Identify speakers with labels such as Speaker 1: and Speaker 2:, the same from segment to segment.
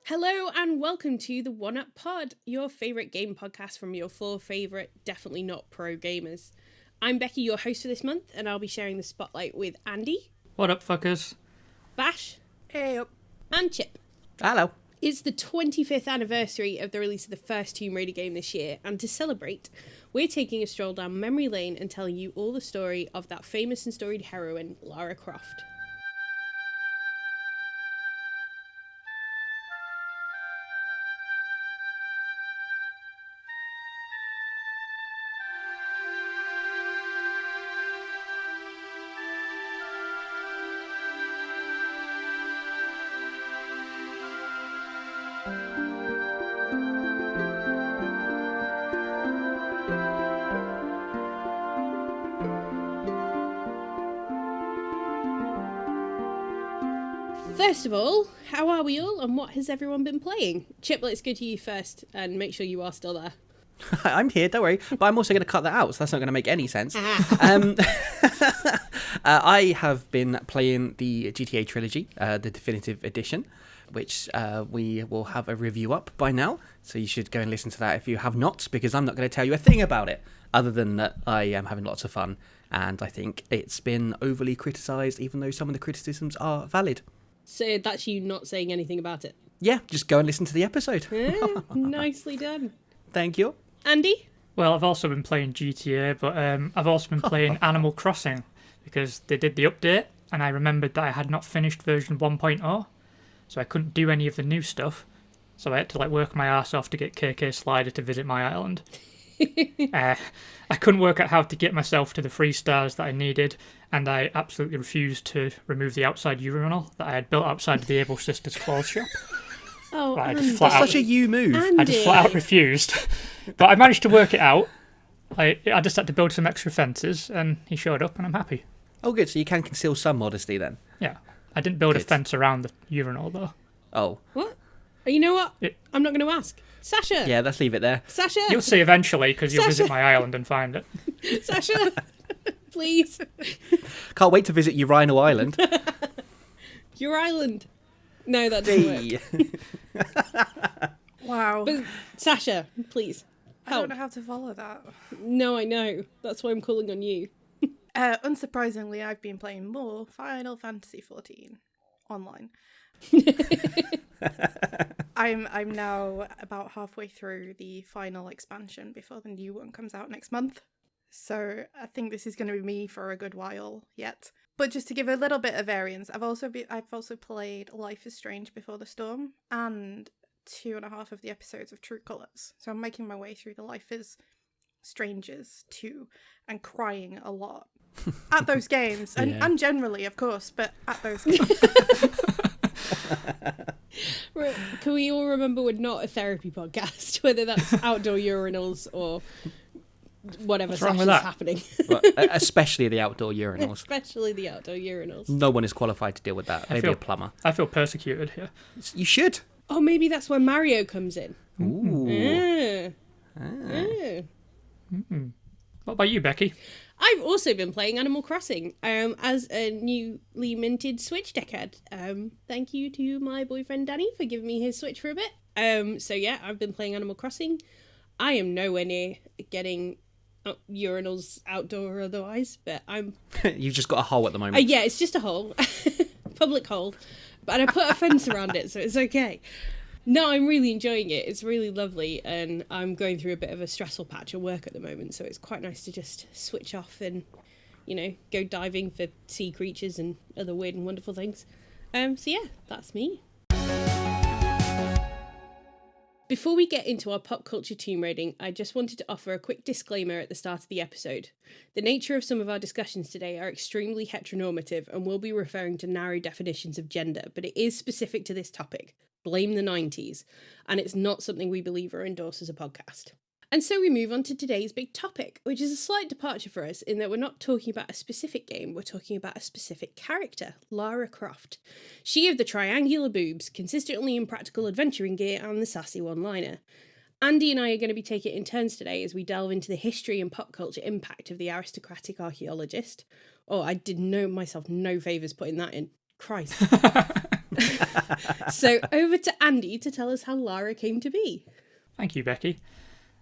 Speaker 1: Hello and welcome to the One Up Pod, your favourite game podcast from your four favourite, definitely not pro gamers. I'm Becky, your host for this month, and I'll be sharing the spotlight with Andy.
Speaker 2: What up, fuckers?
Speaker 1: Bash.
Speaker 3: Hey up.
Speaker 1: And Chip.
Speaker 4: Hello.
Speaker 1: It's the 25th anniversary of the release of the first Tomb Raider game this year, and to celebrate, we're taking a stroll down memory lane and telling you all the story of that famous and storied heroine, Lara Croft. First of all, how are we all and what has everyone been playing? Chip, let's go to you first and make sure you are still there.
Speaker 4: I'm here, don't worry. But I'm also going to cut that out, so that's not going to make any sense. I have been playing the GTA trilogy, the definitive edition, which we will have a review up by now. So you should go and listen to that if you have not, because I'm not going to tell you a thing about it, other than that I am having lots of fun. And I think it's been overly criticised, even though some of the criticisms are valid.
Speaker 1: So that's you not saying anything about it?
Speaker 4: Yeah, just go and listen to the episode.
Speaker 1: Nicely done.
Speaker 4: Thank you.
Speaker 1: Andy?
Speaker 2: Well, I've also been playing GTA, but I've also been playing Animal Crossing, because they did the update, and I remembered that I had not finished version 1.0, so I couldn't do any of the new stuff, so I had to work my ass off to get KK Slider to visit my island. I couldn't work out how to get myself to the 3 stars that I needed, and I absolutely refused to remove the outside urinal that I had built outside the Able Sisters clothes shop.
Speaker 1: Oh,
Speaker 2: But I
Speaker 1: Andy.
Speaker 2: just flat
Speaker 4: That's
Speaker 2: out,
Speaker 4: such a you move.
Speaker 1: Andy.
Speaker 2: I just flat out refused. But I managed to work it out. I just had to build some extra fences, and he showed up, and I'm happy.
Speaker 4: Oh, good. So you can conceal some modesty then.
Speaker 2: Yeah. I didn't build a
Speaker 4: Good.
Speaker 2: fence around the urinal, though.
Speaker 4: Oh,
Speaker 1: What? You know what?
Speaker 2: It-
Speaker 1: I'm not going to ask. Sasha!
Speaker 4: yeah, let's leave it there.
Speaker 1: Sasha!
Speaker 2: You'll see eventually, because you'll visit
Speaker 1: Sasha.
Speaker 2: my island and find it.
Speaker 1: Sasha! Please.
Speaker 4: Can't wait to visit Urinal Island.
Speaker 1: Your island. No, that doesn't work.
Speaker 3: Wow.
Speaker 1: But Sasha, please.
Speaker 3: I don't
Speaker 1: Help.
Speaker 3: know how to follow that.
Speaker 1: No, I know. That's why I'm calling on you.
Speaker 3: Unsurprisingly, I've been playing more Final Fantasy XIV online. I'm now about halfway through the final expansion before the new one comes out next month. So I think this is going to be me for a good while yet. But just to give a little bit of variance, I've also played Life is Strange Before the Storm and 2.5 of the episodes of True Colours. So I'm making my way through the Life is Strangers 2 and crying a lot at those games and generally, of course, but at those games.
Speaker 1: Right. Can we all remember we're not a therapy podcast, whether that's outdoor urinals or whatever
Speaker 2: What's wrong
Speaker 1: session's
Speaker 2: with that?
Speaker 1: happening.
Speaker 4: Well, especially the outdoor urinals.
Speaker 1: Especially the outdoor urinals.
Speaker 4: No one is qualified to deal with that. Maybe
Speaker 2: feel-
Speaker 4: a plumber.
Speaker 2: I feel persecuted here.
Speaker 4: You should.
Speaker 1: Oh, maybe that's where Mario comes in.
Speaker 4: Ooh.
Speaker 2: What about you, Becky?
Speaker 1: I've also been playing Animal Crossing as a newly minted Switch deckhead. Thank you to my boyfriend Danny for giving me his Switch for a bit. So yeah, I've been playing Animal Crossing. I am nowhere near getting urinals outdoor or otherwise, but I'm...
Speaker 4: You've just got a hole at the moment.
Speaker 1: yeah, it's just a hole. Public hole. But I put a fence around it, so it's okay. No, I'm really enjoying it. It's really lovely, and I'm going through a bit of a stressful patch of work at the moment, so it's quite nice to just switch off and, go diving for sea creatures and other weird and wonderful things. So yeah, that's me. Before we get into our pop culture tomb raiding, I just wanted to offer a quick disclaimer at the start of the episode. The nature of some of our discussions today are extremely heteronormative and will be referring to narrow definitions of gender, but it is specific to this topic. Blame the 90s, and it's not something we believe or endorse as a podcast. And so we move on to today's big topic, which is a slight departure for us in that we're not talking about a specific game, we're talking about a specific character, Lara Croft. She of the triangular boobs, consistently impractical adventuring gear, and the sassy one-liner. Andy and I are going to be taking it in turns today as we delve into the history and pop culture impact of the aristocratic archaeologist. Oh, I did myself no favours putting that in. Christ. So over to Andy to tell us how Lara came to be.
Speaker 2: Thank you, Becky.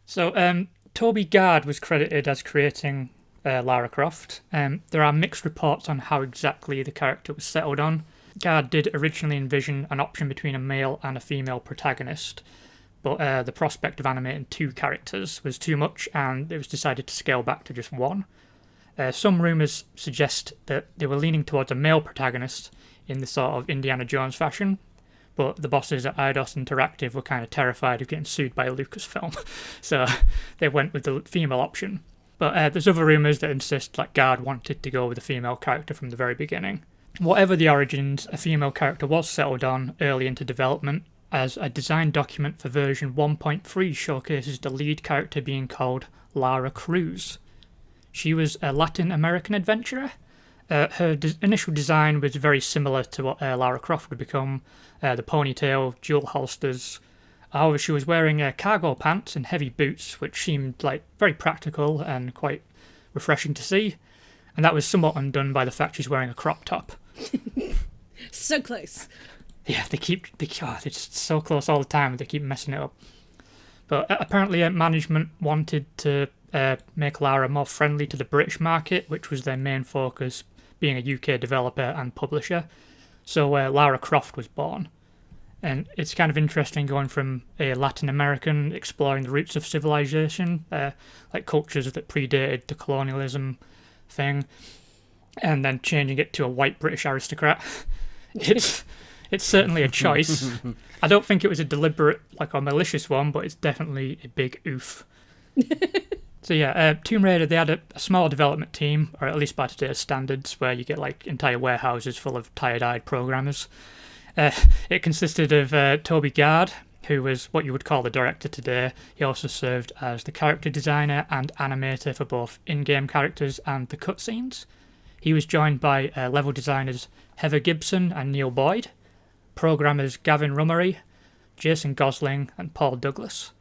Speaker 2: So, Toby Gard was credited as creating Lara Croft. There are mixed reports on how exactly the character was settled on. Gard did originally envision an option between a male and a female protagonist, but the prospect of animating 2 characters was too much, and it was decided to scale back to just 1. Some rumours suggest that they were leaning towards a male protagonist in the sort of Indiana Jones fashion, but the bosses at Eidos Interactive were kind of terrified of getting sued by Lucasfilm, so they went with the female option. But there's other rumours that insist that Gard wanted to go with a female character from the very beginning. Whatever the origins, a female character was settled on early into development, as a design document for version 1.3 showcases the lead character being called Lara Cruz. She was a Latin American adventurer. Her initial design was very similar to what Lara Croft would become, the ponytail, dual holsters. However, she was wearing cargo pants and heavy boots, which seemed like very practical and quite refreshing to see. And that was somewhat undone by the fact she's wearing a crop top.
Speaker 1: So close.
Speaker 2: Yeah, they're just so close all the time. They keep messing it up. But apparently, management wanted to make Lara more friendly to the British market, which was their main focus, being a UK developer and publisher. So Lara Croft was born. And it's kind of interesting going from a Latin American exploring the roots of civilization, like cultures that predated the colonialism thing, and then changing it to a white British aristocrat. It's certainly a choice. I don't think it was a deliberate, or malicious one, but it's definitely a big oof. So yeah, Tomb Raider, they had a small development team, or at least by today's standards, where you get entire warehouses full of tired-eyed programmers. It consisted of Toby Gard, who was what you would call the director today. He also served as the character designer and animator for both in-game characters and the cutscenes. He was joined by level designers Heather Gibson and Neil Boyd, programmers Gavin Rummery, Jason Gosling and Paul Douglas,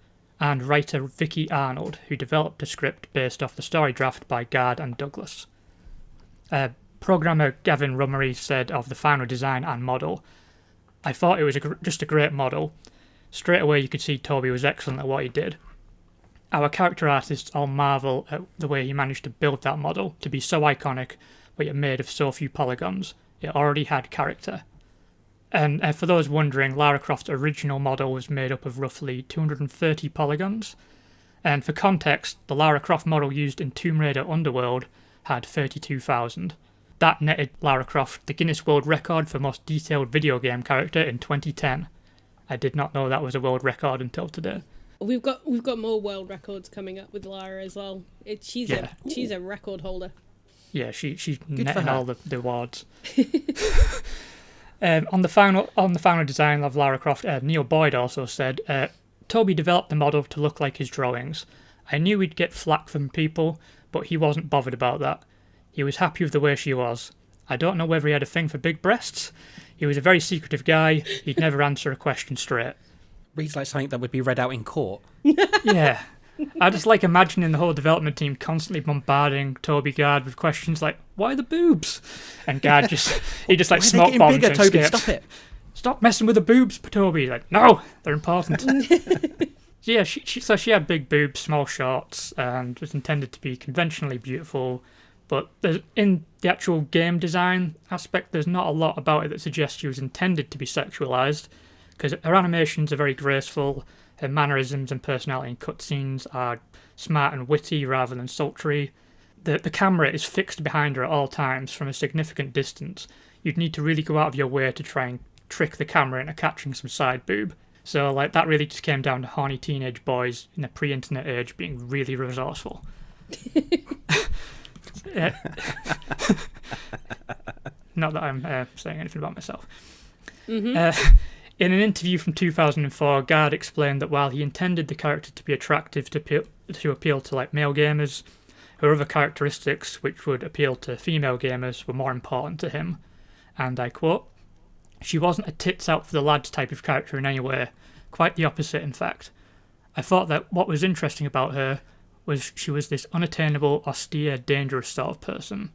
Speaker 2: and writer Vicky Arnold, who developed a script based off the story draft by Gard and Douglas. Programmer Gavin Rummery said of the final design and model, "I thought it was just a great model. Straight away you could see Toby was excellent at what he did. Our character artists all marvel at the way he managed to build that model to be so iconic, but yet made of so few polygons. It already had character." And for those wondering, Lara Croft's original model was made up of roughly 230 polygons. And for context, the Lara Croft model used in Tomb Raider Underworld had 32,000. That netted Lara Croft the Guinness World Record for most detailed video game character in 2010. I did not know that was a world record until today.
Speaker 1: We've got more world records coming up with Lara as well. She's a record holder.
Speaker 2: Yeah, she's netting all the awards. On the final design of Lara Croft, Neil Boyd also said, "Toby developed the model to look like his drawings. I knew he'd get flack from people, but he wasn't bothered about that. He was happy with the way she was. I don't know whether he had a thing for big breasts. He was a very secretive guy. He'd never answer a question straight."
Speaker 4: Reads like something that would be read out in court.
Speaker 2: Yeah. I just imagining the whole development team constantly bombarding Toby Gard with questions like, "Why the boobs?" And Gard he smoke bombs and
Speaker 4: Toby,
Speaker 2: escapes.
Speaker 4: stop it.
Speaker 2: "Stop messing with the boobs, Toby." No, they're important. Yeah, she had big boobs, small shorts, and was intended to be conventionally beautiful. But in the actual game design aspect, there's not a lot about it that suggests she was intended to be sexualized, because her animations are very graceful. Her mannerisms and personality in cutscenes are smart and witty rather than sultry. The camera is fixed behind her at all times from a significant distance. You'd need to really go out of your way to try and trick the camera into catching some side boob. So that really just came down to horny teenage boys in a pre-internet age being really resourceful. Not that I'm saying anything about myself.
Speaker 1: Mm-hmm.
Speaker 2: In an interview from 2004, Gard explained that while he intended the character to be attractive to appeal to male gamers, her other characteristics, which would appeal to female gamers, were more important to him. And I quote, "She wasn't a tits out for the lads type of character in any way. Quite the opposite, in fact. I thought that what was interesting about her was she was this unattainable, austere, dangerous sort of person.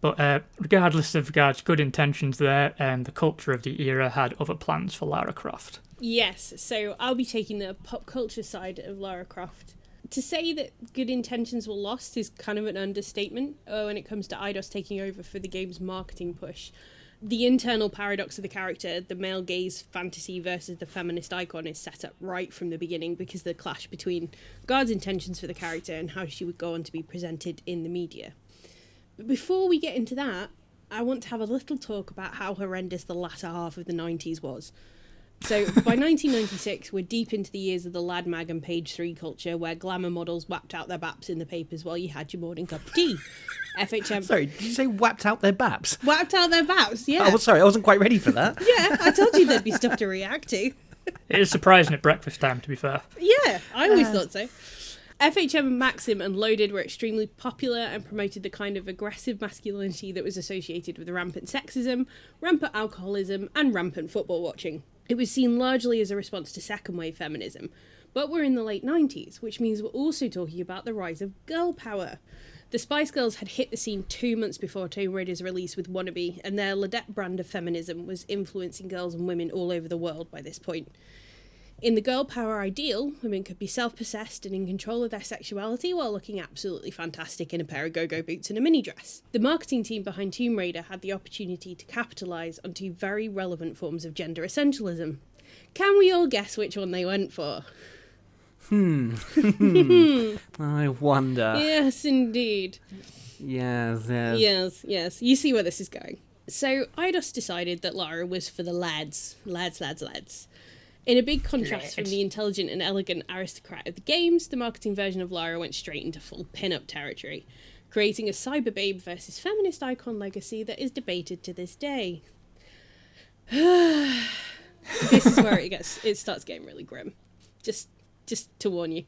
Speaker 2: But regardless of Gard's good intentions there, the culture of the era had other plans for Lara Croft.
Speaker 1: Yes, so I'll be taking the pop culture side of Lara Croft. To say that good intentions were lost is kind of an understatement when it comes to Eidos taking over for the game's marketing push. The internal paradox of the character, the male gaze fantasy versus the feminist icon, is set up right from the beginning because of the clash between Gard's intentions for the character and how she would go on to be presented in the media. But before we get into that, I want to have a little talk about how horrendous the latter half of the 90s was. So, by 1996, we're deep into the years of the Lad Mag and Page 3 culture, where glamour models whapped out their baps in the papers while you had your morning cup of tea. FHM...
Speaker 4: Sorry, did you say whapped out their baps?
Speaker 1: Whapped out their baps, yeah.
Speaker 4: Oh, sorry, I wasn't quite ready for that.
Speaker 1: Yeah, I told you there'd be stuff to react to.
Speaker 2: It is surprising at breakfast time, to be fair.
Speaker 1: Yeah, I always thought so. FHM and Maxim and Loaded were extremely popular and promoted the kind of aggressive masculinity that was associated with rampant sexism, rampant alcoholism, and rampant football watching. It was seen largely as a response to second-wave feminism, but we're in the late 90s, which means we're also talking about the rise of girl power. The Spice Girls had hit the scene 2 months before Tomb Raider's release with Wannabe, and their Ladette brand of feminism was influencing girls and women all over the world by this point. In the girl power ideal, women could be self-possessed and in control of their sexuality while looking absolutely fantastic in a pair of go-go boots and a mini dress. The marketing team behind Tomb Raider had the opportunity to capitalise on two very relevant forms of gender essentialism. Can we all guess which one they went for?
Speaker 4: I wonder.
Speaker 1: Yes, indeed.
Speaker 4: Yes.
Speaker 1: Yes. You see where this is going. So, Eidos decided that Lara was for the lads. Lads. In a big contrast from the intelligent and elegant aristocrat of the games, the marketing version of Lara went straight into full pin-up territory, creating a cyberbabe versus feminist icon legacy that is debated to this day. This is where it starts getting really grim. Just to warn you.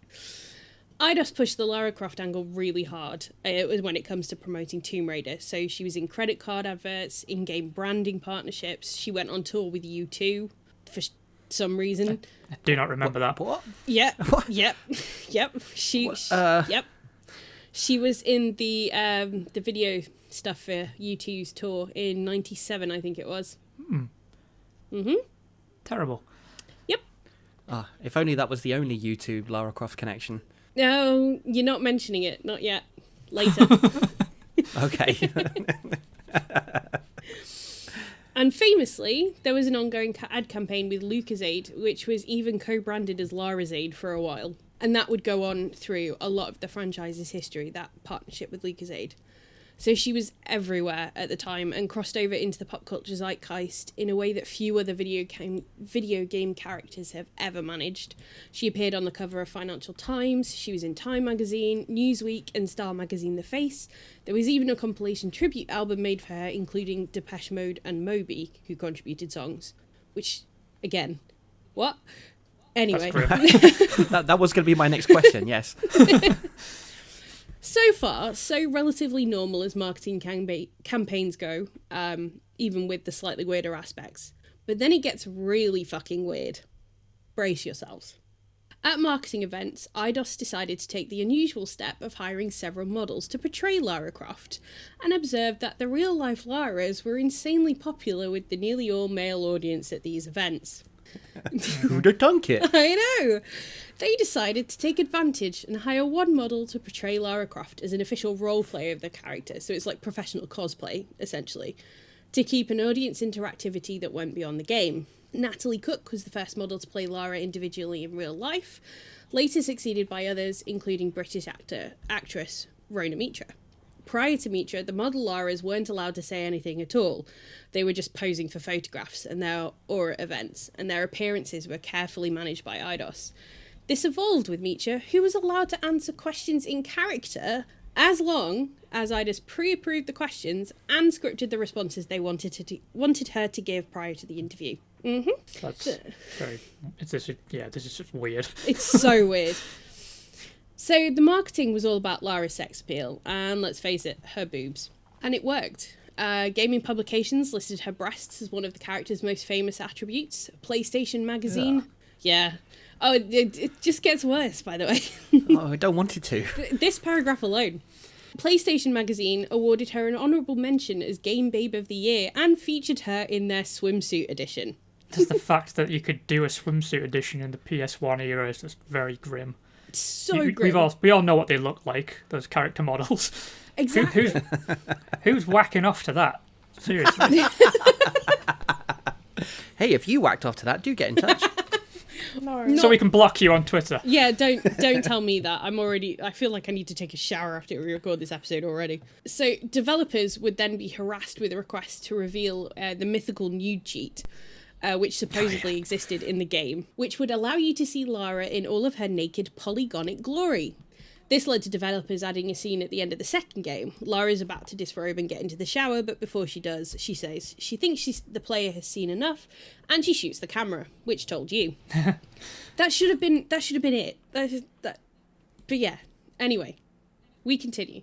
Speaker 1: Eidos pushed the Lara Croft angle really hard when it comes to promoting Tomb Raider. So she was in credit card adverts, in-game branding partnerships. She went on tour with U2 for some reason.
Speaker 2: I do not remember that.
Speaker 4: What?
Speaker 1: Yep.
Speaker 4: What?
Speaker 1: Yep. Yep. She was in the video stuff for U2's tour in '97, I think it was.
Speaker 2: Terrible.
Speaker 1: Yep.
Speaker 4: If only that was the only YouTube Lara Croft connection.
Speaker 1: No, you're not mentioning it. Not yet. Later.
Speaker 4: Okay.
Speaker 1: And famously, there was an ongoing ad campaign with Lucozade, which was even co-branded as Larazade for a while. And that would go on through a lot of the franchise's history, that partnership with Lucozade. So she was everywhere at the time and crossed over into the pop culture zeitgeist in a way that few other video game characters have ever managed. She appeared on the cover of Financial Times, she was in Time magazine, Newsweek and Star magazine The Face. There was even a compilation tribute album made for her, including Depeche Mode and Moby, who contributed songs. Which, again, what? Anyway.
Speaker 4: That was going to be my next question, yes.
Speaker 1: So far, so relatively normal as marketing campaigns go, even with the slightly weirder aspects. But then it gets really fucking weird. Brace yourselves. At marketing events, Eidos decided to take the unusual step of hiring several models to portray Lara Croft, and observed that the real-life Laras were insanely popular with the nearly all-male audience at these events.
Speaker 4: Who'd have thunk it?
Speaker 1: I know! They decided to take advantage and hire one model to portray Lara Croft as an official role-player of the character, so it's like professional cosplay, essentially, to keep an audience interactivity that went beyond the game. Natalie Cook was the first model to play Lara individually in real life, later succeeded by others, including British actress Rona Mitra. Prior to Mitra, the model Laras weren't allowed to say anything at all. They were just posing for photographs or at events, and their appearances were carefully managed by Eidos. This evolved with Mitra, who was allowed to answer questions in character as long as Eidos pre-approved the questions and scripted the responses they wanted her to give prior to the interview.
Speaker 2: That's very... This is just weird.
Speaker 1: It's so weird. So the marketing was all about Lara's sex appeal, and let's face it, her boobs. And it worked. Gaming publications listed her breasts as one of the character's most famous attributes. PlayStation magazine. Yeah. Oh, it just gets worse, by the way.
Speaker 4: Oh, I don't want it to.
Speaker 1: This paragraph alone. PlayStation Magazine awarded her an honourable mention as Game Babe of the Year and featured her in their swimsuit edition.
Speaker 2: Just the fact that you could do a swimsuit edition in the PS1 era is just very grim.
Speaker 1: It's so grim.
Speaker 2: We all know what they look like, those character models.
Speaker 1: Exactly.
Speaker 2: Who's whacking off to that? Seriously.
Speaker 4: Hey, if you whacked off to that, do get in touch.
Speaker 3: No.
Speaker 2: So we can block you on Twitter.
Speaker 1: Yeah, don't tell me that. I feel like I need to take a shower after we record this episode already. So developers would then be harassed with requests to reveal the mythical nude cheat, which supposedly existed in the game, which would allow you to see Lara in all of her naked polygonic glory. This led to developers adding a scene at the end of the second game. Lara's about to disrobe and get into the shower, but before she does, she says she thinks the player has seen enough, and she shoots the camera, which told you. That should have been it. But yeah, anyway, we continue.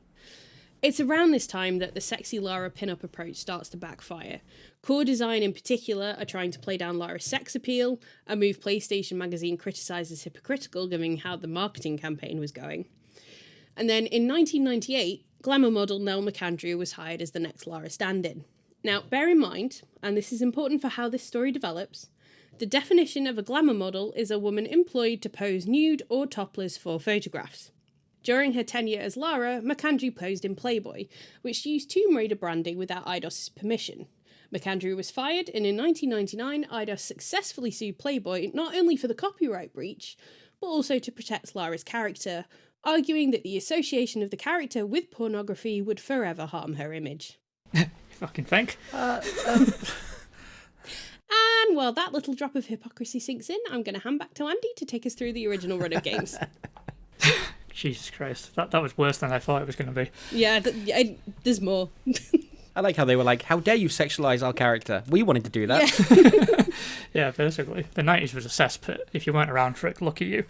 Speaker 1: It's around this time that the sexy Lara pin-up approach starts to backfire. Core Design in particular are trying to play down Lara's sex appeal, a move PlayStation Magazine criticises hypocritical given how the marketing campaign was going. And then in 1998, glamour model Nell McAndrew was hired as the next Lara stand-in. Now, bear in mind, and this is important for how this story develops, the definition of a glamour model is a woman employed to pose nude or topless for photographs. During her tenure as Lara, McAndrew posed in Playboy, which used Tomb Raider branding without Eidos's permission. McAndrew was fired, and in 1999, Eidos successfully sued Playboy not only for the copyright breach, but also to protect Lara's character, arguing that the association of the character with pornography would forever harm her image.
Speaker 2: You fucking think?
Speaker 1: And while that little drop of hypocrisy sinks in, I'm going to hand back to Andy to take us through the original run of games.
Speaker 2: Jesus Christ. That was worse than I thought it was going to be.
Speaker 1: Yeah, there's more.
Speaker 4: I like how they were like, how dare you sexualise our character? We wanted to do that.
Speaker 2: Yeah, basically. The 90s was a cesspit. If you weren't around for it, lucky you.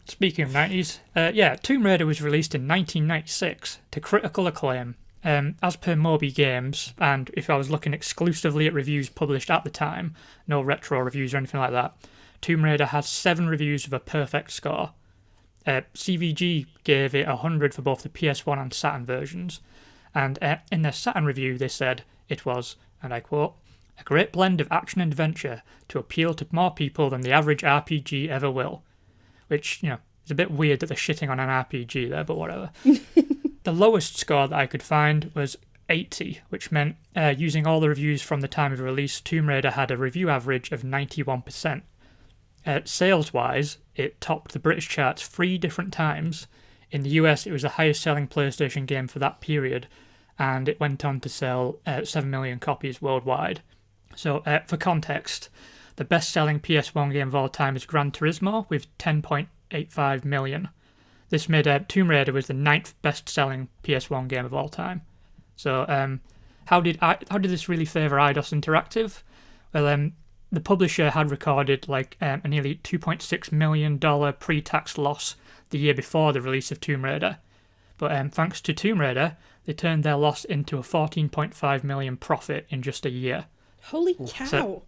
Speaker 2: Speaking of 90s, Tomb Raider was released in 1996 to critical acclaim. As per Moby Games, and if I was looking exclusively at reviews published at the time, no retro reviews or anything like that, Tomb Raider has 7 reviews with a perfect score. CVG gave it 100 for both the PS1 and Saturn versions, and in their Saturn review they said it was, and I quote, a great blend of action and adventure to appeal to more people than the average RPG ever will. Which, you know, is a bit weird that they're shitting on an RPG there, but whatever. The lowest score that I could find was 80, which meant, using all the reviews from the time of release, Tomb Raider had a review average of 91%. Sales-wise, it topped the British charts 3 different times. In the US, it was the highest-selling PlayStation game for that period, and it went on to sell 7 million copies worldwide. So, for context, the best-selling PS1 game of all time is Gran Turismo, with 10.85 million. This made Tomb Raider was the 9th best-selling PS1 game of all time. So, how did this really favour Eidos Interactive? Well, the publisher had recorded a nearly $2.6 million pre-tax loss the year before the release of Tomb Raider. But thanks to Tomb Raider, they turned their loss into a $14.5 million profit in just a year.
Speaker 1: Holy cow!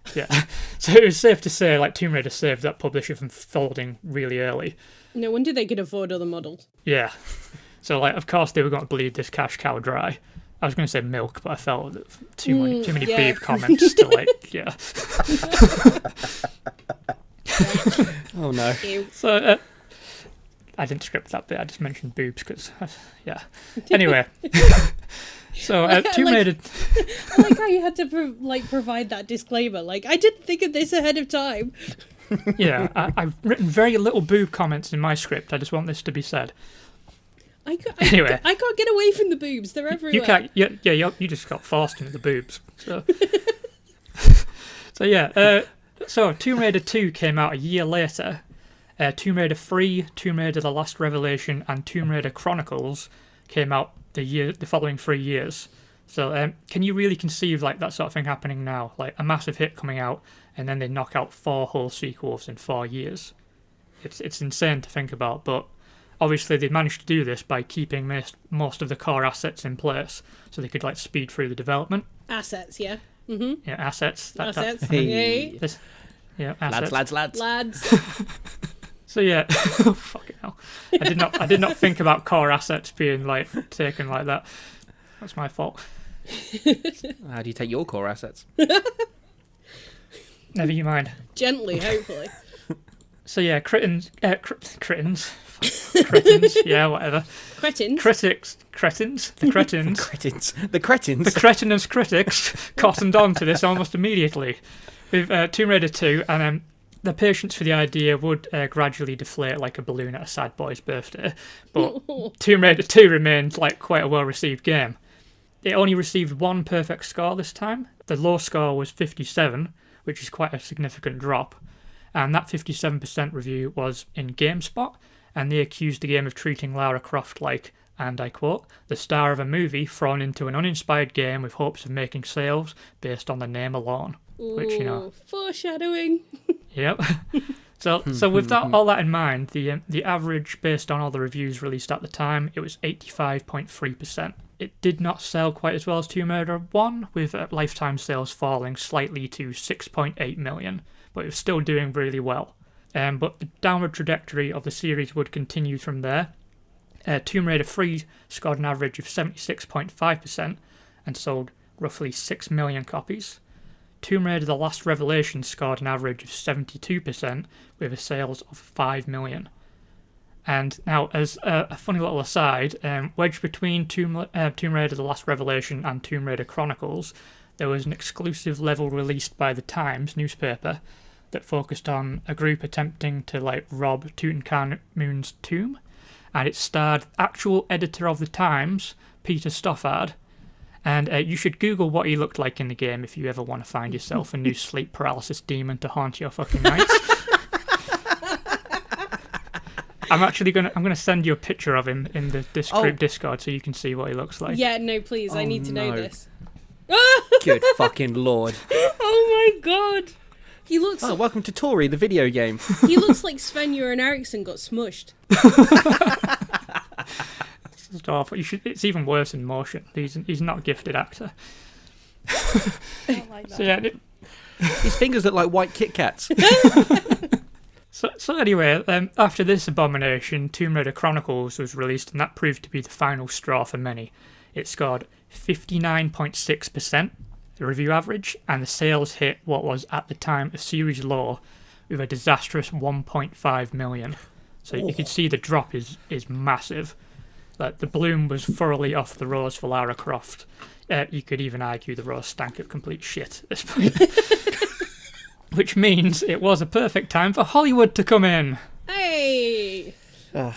Speaker 2: So it was safe to say, Tomb Raider saved that publisher from folding really early.
Speaker 1: No wonder they could afford other models.
Speaker 2: Yeah. So, of course, they were going to bleed this cash cow dry. I was going to say milk, but I felt too many beep comments to, yeah.
Speaker 4: Oh, no.
Speaker 1: So,
Speaker 2: I didn't script that bit. I just mentioned boobs because, yeah. Anyway. So, Tomb Raider...
Speaker 1: I like how you had to, provide that disclaimer. I didn't think of this ahead of time.
Speaker 2: Yeah, I've written very little boob comments in my script. I just want this to be said. Anyway,
Speaker 1: I can't get away from the boobs. They're everywhere.
Speaker 2: You can't. Yeah. You just got forced into the boobs. So, so Tomb Raider 2 came out a year later. Tomb Raider 3, Tomb Raider: The Last Revelation, and Tomb Raider Chronicles came out the following 3 years. So, can you really conceive that sort of thing happening now? A massive hit coming out, and then they knock out 4 whole sequels in 4 years. It's insane to think about, but. Obviously, they managed to do this by keeping most of the core assets in place, so they could speed through the development.
Speaker 1: Assets, yeah. Mm-hmm.
Speaker 2: Yeah, assets.
Speaker 1: Assets.
Speaker 4: Hey.
Speaker 2: Yeah, assets.
Speaker 4: Lads.
Speaker 1: Lads.
Speaker 2: So yeah, oh, fucking hell. I did not think about core assets being like taken like that. That's my fault.
Speaker 4: How do you take your core assets?
Speaker 2: Never you mind.
Speaker 1: Gently, hopefully.
Speaker 2: So yeah, cretins, yeah, whatever.
Speaker 1: Cretins.
Speaker 2: Cretins, the cretins,
Speaker 4: The cretins.
Speaker 2: the cretinous critics cottoned on to this almost immediately with Tomb Raider 2, and the patience for the idea would gradually deflate like a balloon at a sad boy's birthday. But Tomb Raider 2 remained like quite a well-received game. It only received one perfect score this time. The low score was 57, which is quite a significant drop. And that 57% review was in GameSpot, and they accused the game of treating Lara Croft like, and I quote, the star of a movie thrown into an uninspired game with hopes of making sales based on the name alone. Which, you know,
Speaker 1: foreshadowing.
Speaker 2: Yep. So with that all that in mind, the average based on all the reviews released at the time, it was 85.3%. It did not sell quite as well as Tomb Raider 1, with lifetime sales falling slightly to 6.8 million, but it was still doing really well. But the downward trajectory of the series would continue from there. Tomb Raider 3 scored an average of 76.5% and sold roughly 6 million copies. Tomb Raider The Last Revelation scored an average of 72% with a sales of 5 million. And now, as a funny little aside, wedged between Tomb Raider The Last Revelation and Tomb Raider Chronicles, there was an exclusive level released by the Times newspaper that focused on a group attempting to rob Tutankhamun's tomb, and it starred actual editor of the Times, Peter Stoffard. And you should Google what he looked like in the game if you ever want to find yourself a new sleep paralysis demon to haunt your fucking nights. I'm gonna send you a picture of him in this group Discord so you can see what he looks like.
Speaker 1: Yeah, no, please. I need to know this.
Speaker 4: Good fucking lord.
Speaker 1: Oh my god. He looks.
Speaker 4: Oh, welcome to Tori, the video game.
Speaker 1: He looks like Sven-Göran Eriksson got smushed.
Speaker 2: It's awful. It's even worse in motion. He's not a gifted actor.
Speaker 3: I don't like that.
Speaker 2: So yeah.
Speaker 4: His fingers look like white Kit Kats.
Speaker 2: So anyway, after this abomination, Tomb Raider Chronicles was released, and that proved to be the final straw for many. It scored 59.6%, the review average, and the sales hit what was at the time a series low with a disastrous 1.5 million. So you can see the drop is massive. Like, the bloom was thoroughly off the rose for Lara Croft. You could even argue the rose stank of complete shit at this point. Which means it was a perfect time for Hollywood to come in.
Speaker 1: Hey! Are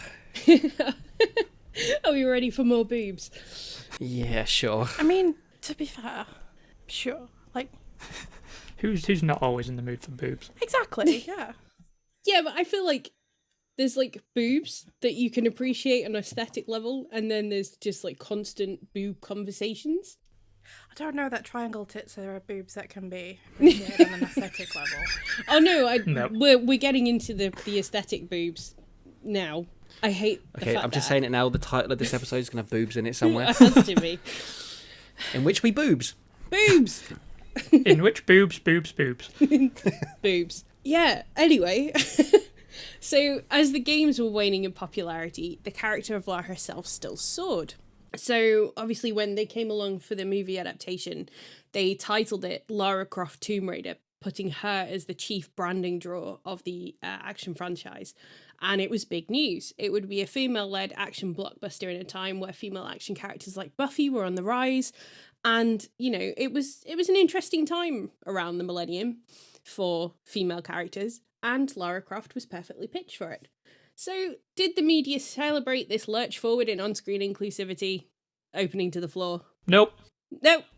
Speaker 1: we ready for more boobs?
Speaker 4: Yeah, sure.
Speaker 3: I mean, to be fair, sure. Like,
Speaker 2: who's not always in the mood for boobs?
Speaker 3: exactly, yeah.
Speaker 1: Yeah, but I feel like there's boobs that you can appreciate on an aesthetic level, and then there's just constant boob conversations.
Speaker 3: I don't know that triangle tits are boobs that can be appreciated on an aesthetic level.
Speaker 1: Oh no,
Speaker 2: No.
Speaker 1: We're getting into the aesthetic boobs now. I hate the
Speaker 4: Okay,
Speaker 1: fact
Speaker 4: I'm just
Speaker 1: that
Speaker 4: saying it now. The title of this episode is going to have boobs in it somewhere.
Speaker 1: It has to be.
Speaker 4: In which we boobs.
Speaker 1: Boobs!
Speaker 2: In which boobs.
Speaker 1: Boobs. Yeah, anyway. So, as the games were waning in popularity, the character of Lara herself still soared. So, obviously, when they came along for the movie adaptation, they titled it Lara Croft Tomb Raider, putting her as the chief branding draw of the action franchise. And it was big news. It would be a female-led action blockbuster in a time where female action characters like Buffy were on the rise. And, it was an interesting time around the millennium for female characters, and Lara Croft was perfectly pitched for it. So, did the media celebrate this lurch forward in on-screen inclusivity? Opening to the floor.
Speaker 2: Nope.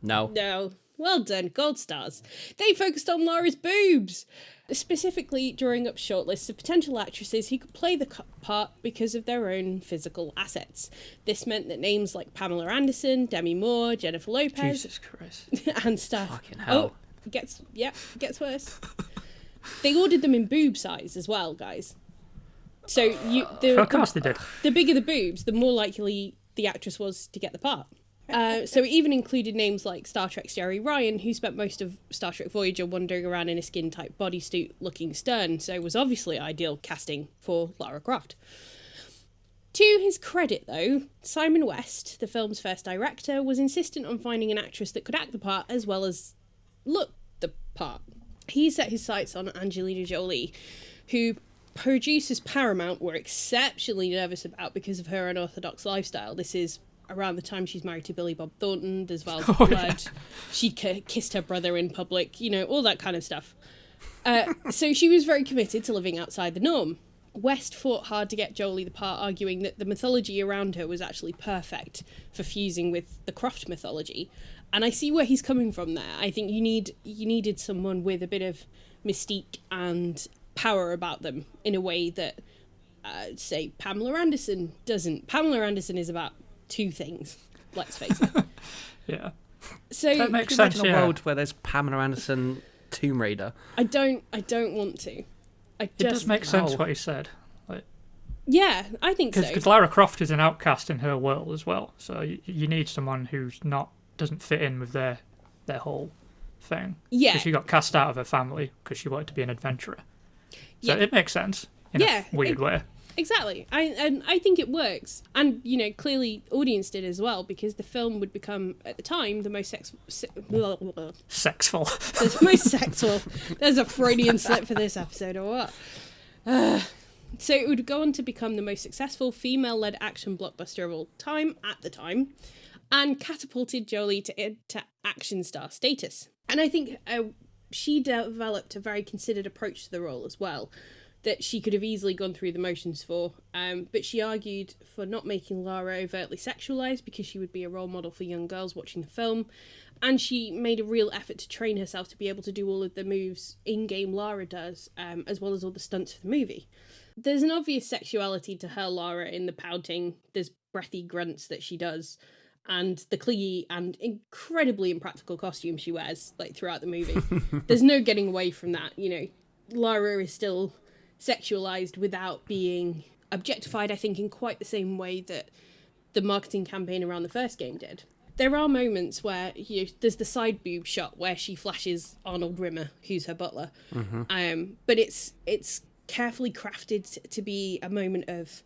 Speaker 1: No. Well done, gold stars. They focused on Lara's boobs, specifically drawing up shortlists of potential actresses who could play the part because of their own physical assets. This meant that names like Pamela Anderson, Demi Moore, Jennifer Lopez,
Speaker 2: Jesus Christ.
Speaker 1: and stuff.
Speaker 4: Fucking hell.
Speaker 1: Gets worse. They ordered them in boob size as well, guys. So
Speaker 2: Of course they did.
Speaker 1: the bigger the boobs, the more likely the actress was to get the part. So it even included names like Star Trek's Jerry Ryan, who spent most of Star Trek Voyager wandering around in a skin-tight bodysuit looking stern, so was obviously ideal casting for Lara Croft. To his credit, though, Simon West, the film's first director, was insistent on finding an actress that could act the part as well as look the part. He set his sights on Angelina Jolie, who producers Paramount were exceptionally nervous about because of her unorthodox lifestyle. This is around the time she's married to Billy Bob Thornton, there's Vials of Blood, yeah. She'd kissed her brother in public, all that kind of stuff. So she was very committed to living outside the norm. West fought hard to get Jolie the part, arguing that the mythology around her was actually perfect for fusing with the Croft mythology. And I see where he's coming from there. I think you needed someone with a bit of mystique and power about them in a way that, say, Pamela Anderson doesn't. Pamela Anderson is about two things, let's face it.
Speaker 2: Yeah.
Speaker 4: So that makes sense. In a world where there's Pamela Anderson Tomb Raider.
Speaker 1: I don't want to.
Speaker 2: It does make sense what he said.
Speaker 1: Yeah, I think so.
Speaker 2: Because Lara Croft is an outcast in her world as well, so you need someone who's doesn't fit in with their whole thing.
Speaker 1: Yeah.
Speaker 2: She got cast out of her family because she wanted to be an adventurer. So it makes sense in a weird way.
Speaker 1: Exactly. I think it works. And, clearly audience did as well, because the film would become, at the time, the most
Speaker 2: sexful.
Speaker 1: The most sexual. There's a Freudian slip for this episode, or what? So it would go on to become the most successful female-led action blockbuster of all time, at the time, and catapulted Jolie to action star status. And I think she developed a very considered approach to the role as well, that she could have easily gone through the motions for, but she argued for not making Lara overtly sexualised because she would be a role model for young girls watching the film, and she made a real effort to train herself to be able to do all of the moves in-game Lara does, as well as all the stunts for the movie. There's an obvious sexuality to her Lara in the pouting, there's breathy grunts that she does, and the clingy and incredibly impractical costume she wears throughout the movie. There's no getting away from that. Lara is still sexualized without being objectified, I think, in quite the same way that the marketing campaign around the first game did. There are moments where there's the side boob shot where she flashes Arnold Rimmer, who's her butler, but it's carefully crafted to be a moment of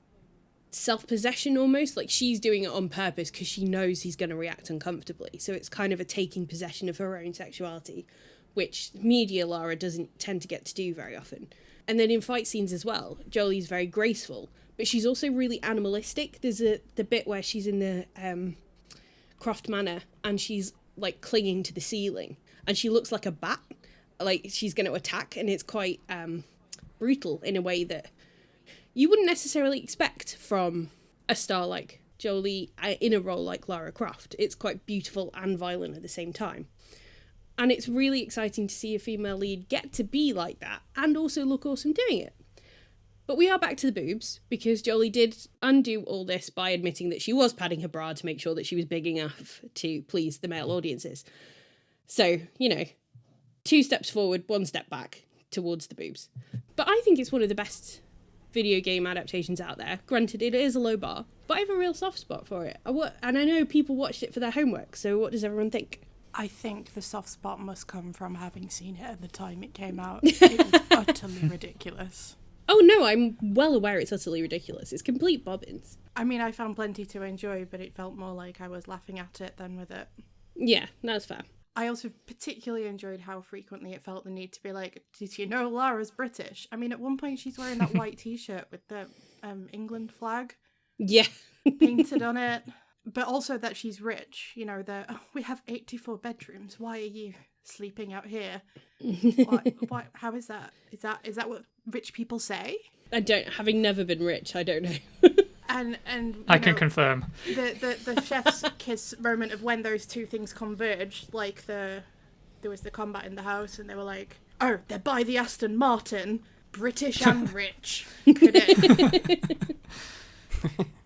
Speaker 1: self-possession almost, like she's doing it on purpose because she knows he's going to react uncomfortably, so it's kind of a taking possession of her own sexuality, which media Lara doesn't tend to get to do very often. And then in fight scenes as well, Jolie's very graceful, but she's also really animalistic. There's the bit where she's in the Croft Manor and she's clinging to the ceiling and she looks like a bat, like she's going to attack, and it's quite brutal in a way that you wouldn't necessarily expect from a star like Jolie in a role like Lara Croft. It's quite beautiful and violent at the same time. And it's really exciting to see a female lead get to be like that and also look awesome doing it. But we are back to the boobs, because Jolie did undo all this by admitting that she was padding her bra to make sure that she was big enough to please the male audiences. So, 2 steps forward, 1 step back towards the boobs. But I think it's one of the best video game adaptations out there. Granted, it is a low bar, but I have a real soft spot for it. And I know people watched it for their homework, so what does everyone think?
Speaker 3: I think the soft spot must come from having seen it at the time it came out. It was utterly ridiculous.
Speaker 1: Oh no, I'm well aware it's utterly ridiculous. It's complete bobbins.
Speaker 3: I mean, I found plenty to enjoy, but it felt more like I was laughing at it than with it.
Speaker 1: Yeah, that's fair.
Speaker 3: I also particularly enjoyed how frequently it felt the need to be like, did you know Lara's British? I mean, at one point she's wearing that white t-shirt with the England flag painted on it. But also that she's rich, we have 84 bedrooms. Why are you sleeping out here? Why, how is that? Is that what rich people say?
Speaker 1: Having never been rich, I don't know.
Speaker 3: and
Speaker 2: I can confirm.
Speaker 3: The chef's kiss moment of when those two things converged, there was the combat in the house and they were like, oh, they're by the Aston Martin, British and rich. Could it?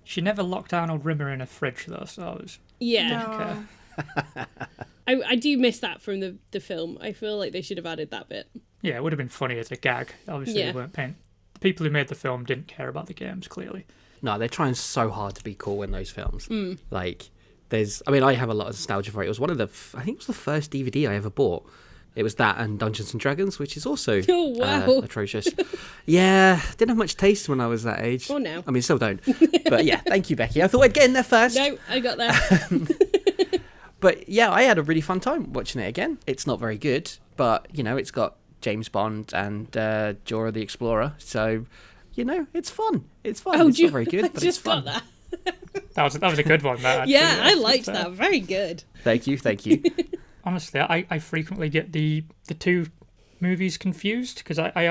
Speaker 2: She never locked Arnold Rimmer in a fridge, though, so I was...
Speaker 1: Yeah.
Speaker 3: No.
Speaker 1: I do miss that from the film. I feel like they should have added that bit.
Speaker 2: Yeah, it would have been funny as a gag. Obviously, they weren't paying... The people who made the film didn't care about the games, clearly.
Speaker 4: No, they're trying so hard to be cool in those films. I have a lot of nostalgia for it. It was one of I think it was the first DVD I ever bought. It was that and Dungeons and Dragons, which is also atrocious. Yeah, didn't have much taste when I was that age.
Speaker 1: Or now.
Speaker 4: I mean, still don't. But yeah, thank you, Becky. I thought I'd get in there first.
Speaker 1: No, I got there.
Speaker 4: But yeah, I had a really fun time watching it again. It's not very good, but, it's got James Bond and Dora the Explorer. So, it's fun. It's fun. It's not very good, but it's fun.
Speaker 1: Got that.
Speaker 2: That was a good one, that. Actually.
Speaker 1: Yeah, I liked that. Very good.
Speaker 4: Thank you.
Speaker 2: Honestly, I frequently get the two movies confused because I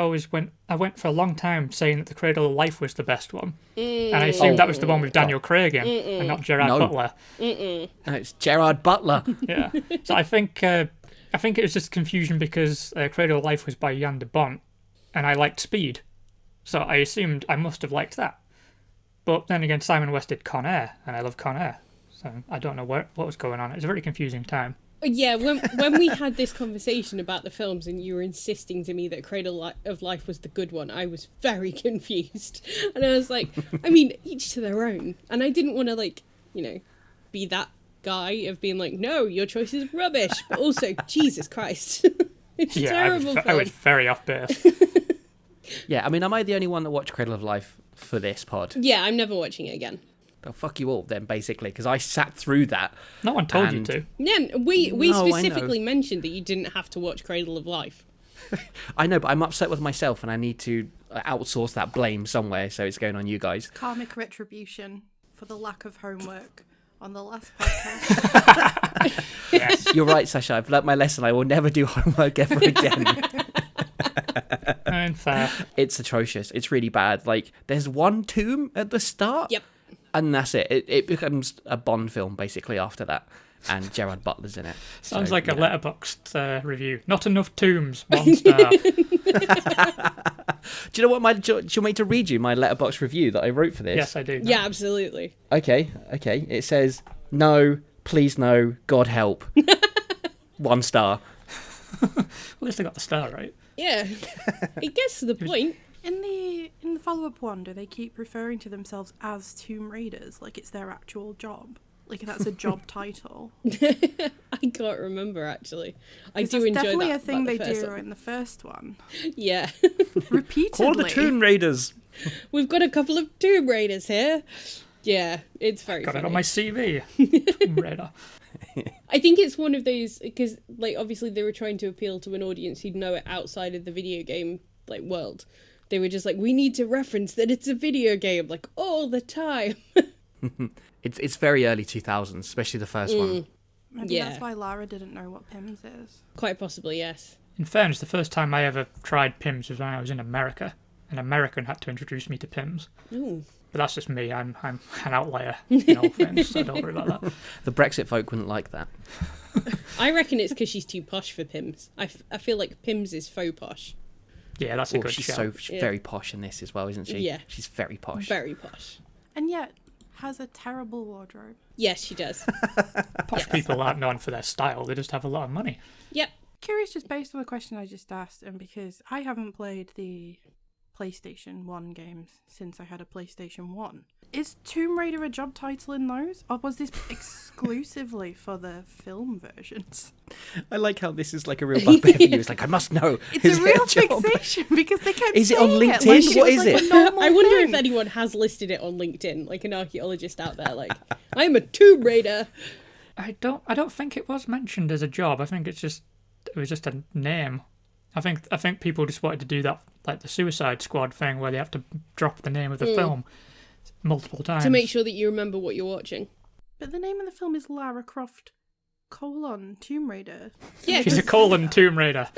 Speaker 2: went for a long time saying that The Cradle of Life was the best one, and I assumed that was the one with Daniel Craig in and not Gerard Butler.
Speaker 4: No, it's Gerard Butler.
Speaker 2: Yeah, so I think it was just confusion because Cradle of Life was by Jan de Bont, and I liked Speed, so I assumed I must have liked that. But then again, Simon West did Con Air, and I love Con Air, so I don't know what was going on. It was a very confusing time.
Speaker 1: Yeah, when we had this conversation about the films and you were insisting to me that Cradle of Life was the good one, I was very confused. And I was like, I mean, each to their own. And I didn't want to, be that guy of being like, no, your choice is rubbish. But also, Jesus Christ. It's a terrible film.
Speaker 2: I was very off base.
Speaker 4: Yeah, I mean, am I the only one that watched Cradle of Life for this pod?
Speaker 1: Yeah, I'm never watching it again.
Speaker 4: Oh, fuck you all then, basically, because I sat through that.
Speaker 2: No one told you to.
Speaker 1: Yeah, we specifically mentioned that you didn't have to watch Cradle of Life.
Speaker 4: I know, but I'm upset with myself and I need to outsource that blame somewhere, so it's going on you guys.
Speaker 3: Karmic retribution for the lack of homework on the last podcast.
Speaker 2: Yes.
Speaker 4: You're right, Sasha. I've learnt my lesson. I will never do homework ever again.
Speaker 2: And fair.
Speaker 4: It's atrocious. It's really bad. Like, there's one tomb at the start.
Speaker 1: Yep.
Speaker 4: And that's it. It becomes a Bond film, basically, after that. And Gerard Butler's in it.
Speaker 2: Sounds like a Letterboxd review. Not enough tombs, 1 star.
Speaker 4: Do you know what? Do you want me to read you my Letterboxd review that I wrote for this?
Speaker 2: Yes, I do.
Speaker 1: Yeah, absolutely.
Speaker 4: Okay. It says, no, please no, God help. 1 star.
Speaker 2: At least I got the star right.
Speaker 1: Yeah. It gets to the point.
Speaker 3: In the follow-up one, do they keep referring to themselves as Tomb Raiders, like it's their actual job? Like that's a job title?
Speaker 1: I can't remember, actually. I do enjoy that.
Speaker 3: That's definitely a thing
Speaker 1: about
Speaker 3: they
Speaker 1: the
Speaker 3: do
Speaker 1: first one.
Speaker 3: in the first one.
Speaker 1: Yeah.
Speaker 3: Repeatedly.
Speaker 4: Call the Tomb Raiders.
Speaker 1: We've got a couple of Tomb Raiders here. Yeah, it's very
Speaker 2: Got
Speaker 1: funny.
Speaker 2: it on my CV. Tomb Raider.
Speaker 1: I think it's one of those, because, obviously they were trying to appeal to an audience who'd know it outside of the video game, world. They were just like, we need to reference that it's a video game, all the time.
Speaker 4: It's very early 2000s, especially the first one.
Speaker 3: Maybe that's why Lara didn't know what PIMS is.
Speaker 1: Quite possibly, yes.
Speaker 2: In fairness, the first time I ever tried PIMS was when I was in America. An American had to introduce me to PIMS.
Speaker 1: Ooh.
Speaker 2: But that's just me. I'm an outlier in all things, so don't worry about that.
Speaker 4: The Brexit folk wouldn't like that.
Speaker 1: I reckon it's because she's too posh for Pims. I feel like Pims is faux posh.
Speaker 2: Yeah, that's a good shout.
Speaker 4: She's very posh in this as well, isn't she?
Speaker 1: Yeah.
Speaker 4: She's very posh.
Speaker 1: Very posh.
Speaker 3: And yet has a terrible wardrobe.
Speaker 1: Yes, she does.
Speaker 2: Posh people aren't known for their style. They just have a lot of money.
Speaker 1: Yep.
Speaker 3: Curious just based on the question I just asked, and because I haven't played the PlayStation 1 games since I had a PlayStation 1. Is Tomb Raider a job title in those? Or was this exclusively for the film versions?
Speaker 4: I like how this is like a real bugbear for you. It's like, I must know.
Speaker 3: It's a real fixation because they kept
Speaker 4: Is it
Speaker 3: saying
Speaker 4: on LinkedIn?
Speaker 3: Like
Speaker 4: What
Speaker 3: was
Speaker 4: is
Speaker 3: like
Speaker 4: it?
Speaker 3: a normal
Speaker 1: I wonder
Speaker 3: thing.
Speaker 1: if anyone has listed it on LinkedIn, like an archaeologist out there, I'm a Tomb Raider.
Speaker 2: I don't think it was mentioned as a job. I think it was just a name. I think people just wanted to do that, like the Suicide Squad thing, where they have to drop the name of the film multiple times
Speaker 1: To make sure that you remember what you're watching.
Speaker 3: But the name of the film is Lara Croft, Tomb Raider.
Speaker 1: Yeah,
Speaker 2: she's a Tomb Raider.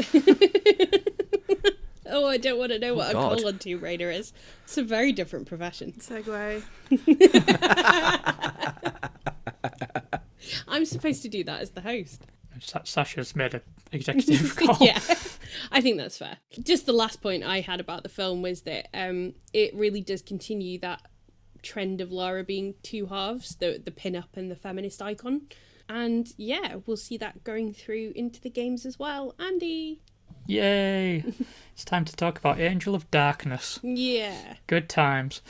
Speaker 1: Oh, I don't want to know what
Speaker 4: God.
Speaker 1: a Tomb Raider is. It's a very different profession.
Speaker 3: Segue.
Speaker 1: I'm supposed to do that as the host.
Speaker 2: Sasha's made an executive call.
Speaker 1: Yeah, I think that's fair. Just the last point I had about the film was that it really does continue that trend of Lara being two halves, the pin-up and the feminist icon. And yeah, we'll see that going through into the games as well. Andy!
Speaker 2: Yay! It's time to talk about Angel of Darkness.
Speaker 1: Yeah.
Speaker 2: Good times.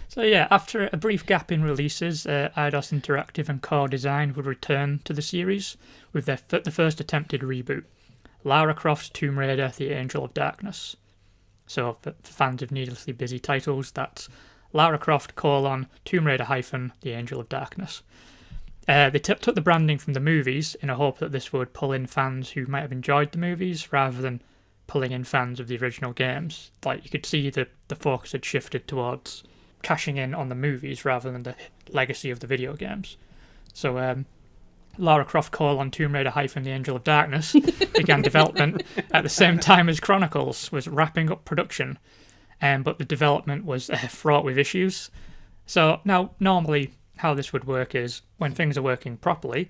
Speaker 2: So So yeah, after a brief gap in releases, Eidos Interactive and Core Design would return to the series with the first attempted reboot, Lara Croft's Tomb Raider: The Angel of Darkness. So for fans of needlessly busy titles, that's Lara Croft: Tomb Raider - The Angel of Darkness. They took the branding from the movies in a hope that this would pull in fans who might have enjoyed the movies rather than pulling in fans of the original games. Like, you could see the focus had shifted towards cashing in on the movies rather than the legacy of the video games. So Lara Croft: Tomb Raider - The Angel of Darkness began development at the same time as Chronicles was wrapping up production, but the development was fraught with issues. So now, normally, how this would work is when things are working properly,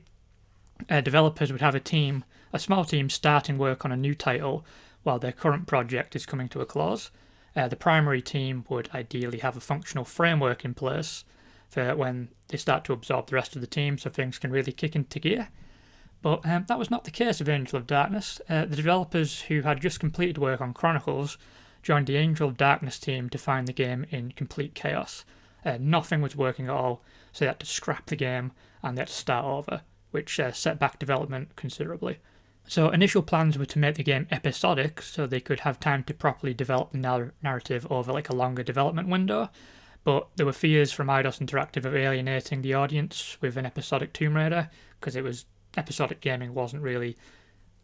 Speaker 2: developers would have a small team starting work on a new title while their current project is coming to a close. The primary team would ideally have a functional framework in place for when they start to absorb the rest of the team so things can really kick into gear. But that was not the case with Angel of Darkness. The developers who had just completed work on Chronicles joined the Angel of Darkness team to find the game in complete chaos. Nothing was working at all, so they had to scrap the game and they had to start over, which set back development considerably. So initial plans were to make the game episodic so they could have time to properly develop the narrative over like a longer development window, but there were fears from Eidos Interactive of alienating the audience with an episodic Tomb Raider, because episodic gaming wasn't really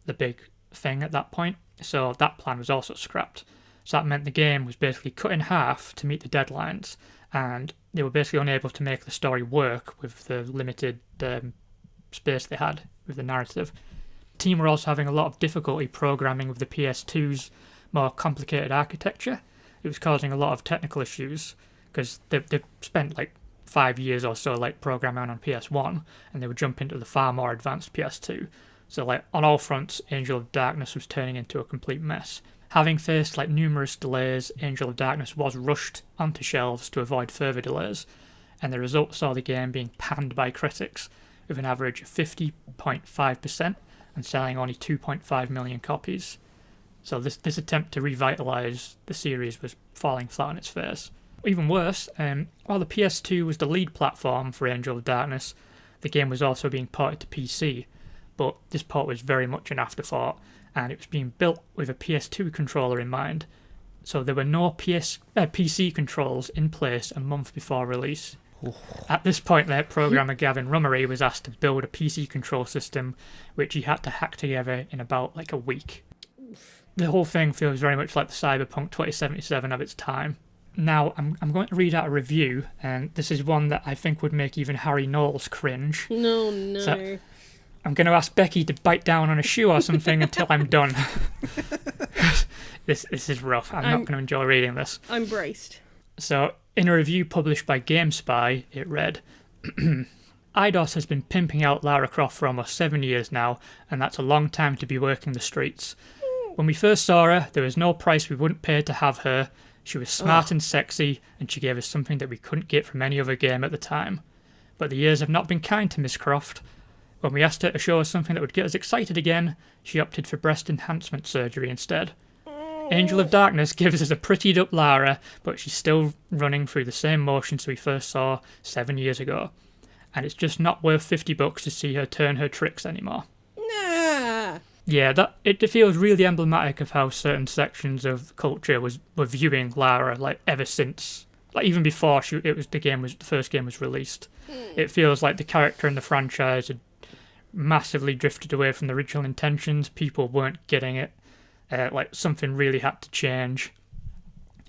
Speaker 2: the big thing at that point, so that plan was also scrapped. So that meant the game was basically cut in half to meet the deadlines, and they were basically unable to make the story work with the limited space they had with the narrative. The team were also having a lot of difficulty programming with the PS2's more complicated architecture. It was causing a lot of technical issues because they spent like 5 years or so like programming on PS1, and they would jump into the far more advanced PS2. So like on all fronts, Angel of Darkness was turning into a complete mess. Having faced like numerous delays, Angel of Darkness was rushed onto shelves to avoid further delays, and the result saw the game being panned by critics with an average of 50.5% and selling only 2.5 million copies. So this attempt to revitalise the series was falling flat on its face. Even worse, while the PS2 was the lead platform for Angel of Darkness, the game was also being ported to PC, but this port was very much an afterthought, and it was being built with a PS2 controller in mind, so there were no PC controls in place a month before release. At this point, their programmer Gavin Rummery was asked to build a PC control system, which he had to hack together in about like a week. The whole thing feels very much like the Cyberpunk 2077 of its time. Now, I'm going to read out a review, and this is one that I think would make even Harry Knowles cringe.
Speaker 1: No.
Speaker 2: So, I'm going to ask Becky to bite down on a shoe or something until I'm done. This is rough. I'm not going to enjoy reading this.
Speaker 1: I'm braced.
Speaker 2: So, in a review published by GameSpy, it read, Eidos has been pimping out Lara Croft for almost 7 years now, and that's a long time to be working the streets. When we first saw her, there was no price we wouldn't pay to have her. She was smart and sexy, and she gave us something that we couldn't get from any other game at the time. But the years have not been kind to Miss Croft. When we asked her to show us something that would get us excited again, she opted for breast enhancement surgery instead. Angel of Darkness gives us a prettied up Lara, but she's still running through the same motions we first saw 7 years ago. And it's just not worth $50 to see her turn her tricks anymore.
Speaker 1: Nah.
Speaker 2: Yeah, it feels really emblematic of how certain sections of culture were viewing Lara, like ever since, like even before the first game was released. It feels like the character in the franchise had massively drifted away from the original intentions. People weren't getting it. Like something really had to change,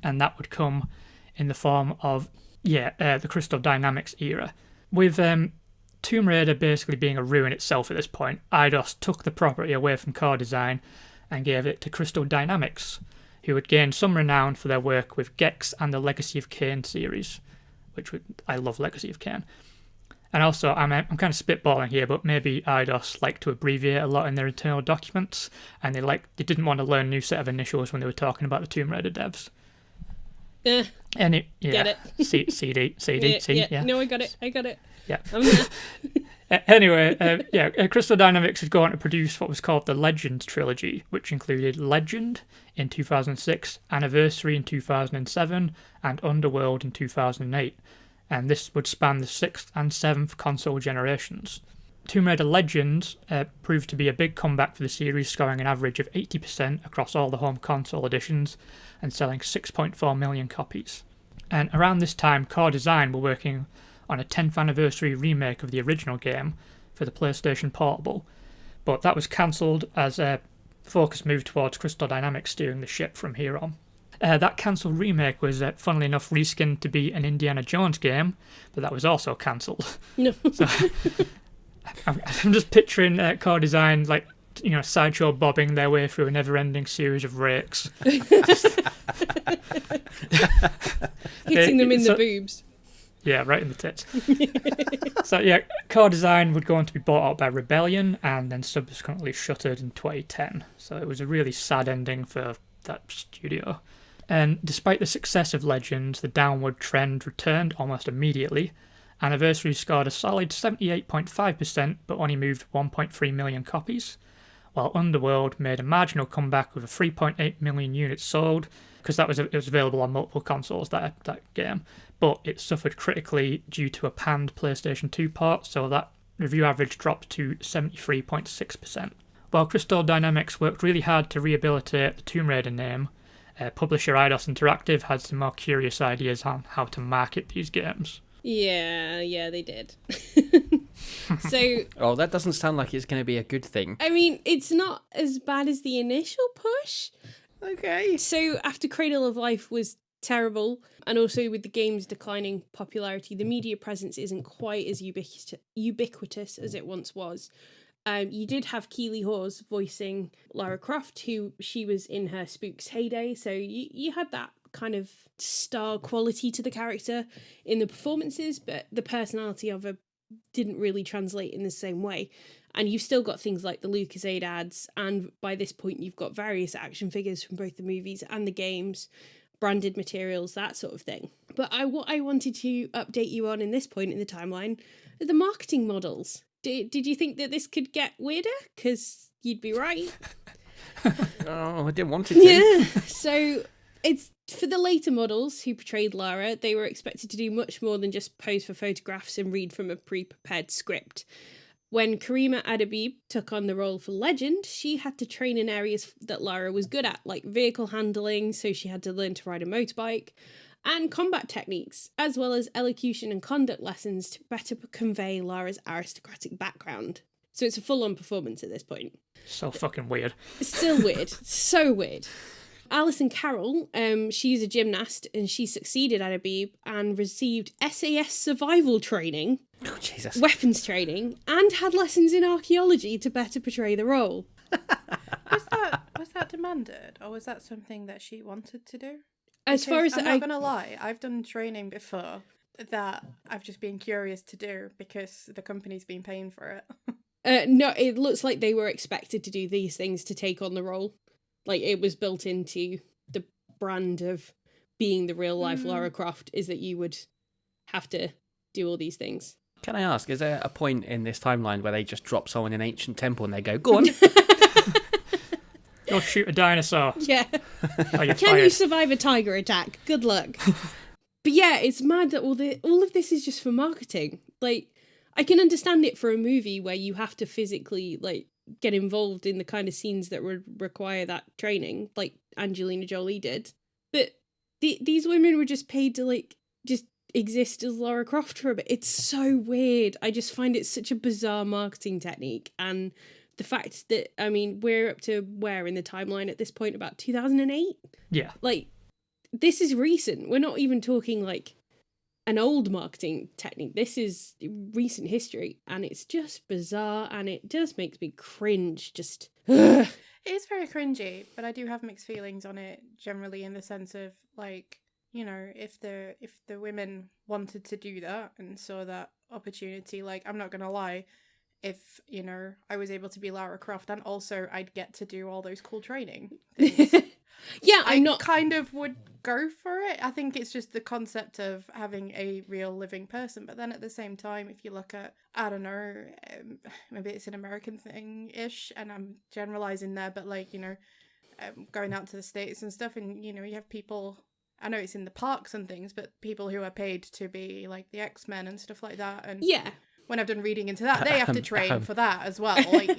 Speaker 2: and that would come in the form of the Crystal Dynamics era. With Tomb Raider basically being a ruin itself at this point, Eidos took the property away from Core Design and gave it to Crystal Dynamics, who had gained some renown for their work with Gex and the Legacy of Kain series, I love Legacy of Kain. And also, I'm kind of spitballing here, but maybe Eidos like to abbreviate a lot in their internal documents, and they didn't want to learn a new set of initials when they were talking about the Tomb Raider devs.
Speaker 1: Get
Speaker 2: it.
Speaker 1: CD.
Speaker 2: CD.
Speaker 1: Yeah. No, I got it.
Speaker 2: Yeah. Crystal Dynamics had gone on to produce what was called the Legend trilogy, which included Legend in 2006, Anniversary in 2007, and Underworld in 2008. And this would span the 6th and 7th console generations. Tomb Raider Legends proved to be a big comeback for the series, scoring an average of 80% across all the home console editions and selling 6.4 million copies. And around this time, Core Design were working on a 10th anniversary remake of the original game for the PlayStation Portable, but that was cancelled as focus moved towards Crystal Dynamics steering the ship from here on. That cancelled remake was, funnily enough, reskinned to be an Indiana Jones game, but that was also cancelled.
Speaker 1: No.
Speaker 2: So, I'm just picturing Core Design, like, Sideshow bobbing their way through a never-ending series of rakes.
Speaker 1: Hitting them in the boobs.
Speaker 2: Yeah, right in the tits. So yeah, Core Design would go on to be bought out by Rebellion and then subsequently shuttered in 2010. So it was a really sad ending for that studio. And despite the success of Legends, the downward trend returned almost immediately. Anniversary scored a solid 78.5%, but only moved 1.3 million copies, while Underworld made a marginal comeback with a 3.8 million units sold, because it was available on multiple consoles, that game, but it suffered critically due to a panned PlayStation 2 port, so that review average dropped to 73.6%. While Crystal Dynamics worked really hard to rehabilitate the Tomb Raider name, publisher Eidos Interactive had some more curious ideas on how to market these games.
Speaker 1: Yeah, they did. So...
Speaker 4: Oh, that doesn't sound like it's going to be a good thing.
Speaker 1: I mean, it's not as bad as the initial push.
Speaker 4: Okay.
Speaker 1: So after Cradle of Life was terrible, and also with the game's declining popularity, the media presence isn't quite as ubiquitous as it once was. You did have Keely Hawes voicing Lara Croft, who she was in her Spooks heyday, so you had that kind of star quality to the character in the performances, but the personality of her didn't really translate in the same way. And you've still got things like the Lucasade ads, and by this point you've got various action figures from both the movies and the games, branded materials, that sort of thing. But what I wanted to update you on in this point in the timeline are the marketing models. Did you think that this could get weirder? Because you'd be right.
Speaker 4: Oh, I didn't want it to.
Speaker 1: Yeah, so it's for the later models who portrayed Lara, they were expected to do much more than just pose for photographs and read from a pre-prepared script. When Karima Adabib took on the role for Legend, she had to train in areas that Lara was good at, like vehicle handling, so she had to learn to ride a motorbike, and combat techniques, as well as elocution and conduct lessons to better convey Lara's aristocratic background. So it's a full-on performance at this point.
Speaker 2: So fucking weird.
Speaker 1: Still weird. So weird. Alison Carroll, she's a gymnast, and she succeeded Adabib and received SAS survival training,
Speaker 4: Jesus.
Speaker 1: weapons training, and had lessons in archaeology to better portray the role.
Speaker 3: Was that demanded, or was that something that she wanted to do?
Speaker 1: As far as
Speaker 3: I'm not gonna lie, I've done training before that I've just been curious to do because the company's been paying for it.
Speaker 1: No, it looks like they were expected to do these things to take on the role. Like, it was built into the brand of being the real life Lara Croft, is that you would have to do all these things.
Speaker 4: Can I ask, is there a point in this timeline where they just drop someone in an ancient temple and they go, go on?
Speaker 2: Go shoot a dinosaur.
Speaker 1: Yeah.
Speaker 2: Oh, you're
Speaker 1: Can
Speaker 2: fired.
Speaker 1: you survive a tiger attack? Good luck. But yeah, it's mad that all of this is just for marketing. Like, I can understand it for a movie where you have to physically, like, get involved in the kind of scenes that would require that training, like Angelina Jolie did. But these women were just paid to, like, just exist as Lara Croft for a bit. It's so weird. I just find it such a bizarre marketing technique. And the fact that, I mean, we're up to where in the timeline at this point? About 2008?
Speaker 2: Yeah.
Speaker 1: Like, this is recent. We're not even talking, like, an old marketing technique. This is recent history, and it's just bizarre, and it just makes me cringe. Just ugh.
Speaker 3: It is very cringy, but I do have mixed feelings on it generally, in the sense of, like, you know, if the women wanted to do that and saw that opportunity, like, I'm not gonna lie, if, you know, I was able to be Lara Croft and also I'd get to do all those cool training things,
Speaker 1: Yeah,
Speaker 3: I kind of would go for it. I think it's just the concept of having a real living person. But then at the same time, if you look at, I don't know, maybe it's an American thing-ish, and I'm generalizing there, but like, going out to the States and stuff, and, you have people, I know it's in the parks and things, but people who are paid to be like the X-Men and stuff like that. And
Speaker 1: yeah,
Speaker 3: when I've done reading into that, they have to train for that as well. Like,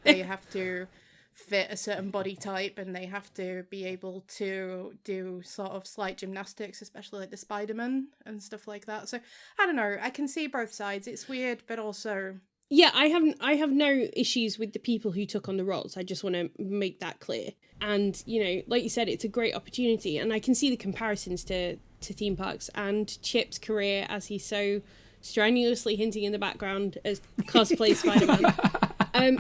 Speaker 3: they have to fit a certain body type, and they have to be able to do sort of slight gymnastics, especially like the Spider-Man and stuff like that. So I don't know, I can see both sides. It's weird, but also,
Speaker 1: yeah, I have no issues with the people who took on the roles. I just want to make that clear. And like you said, it's a great opportunity, and I can see the comparisons to theme parks and Chip's career, as he's so strenuously hinting in the background, as cosplay Spider-Man.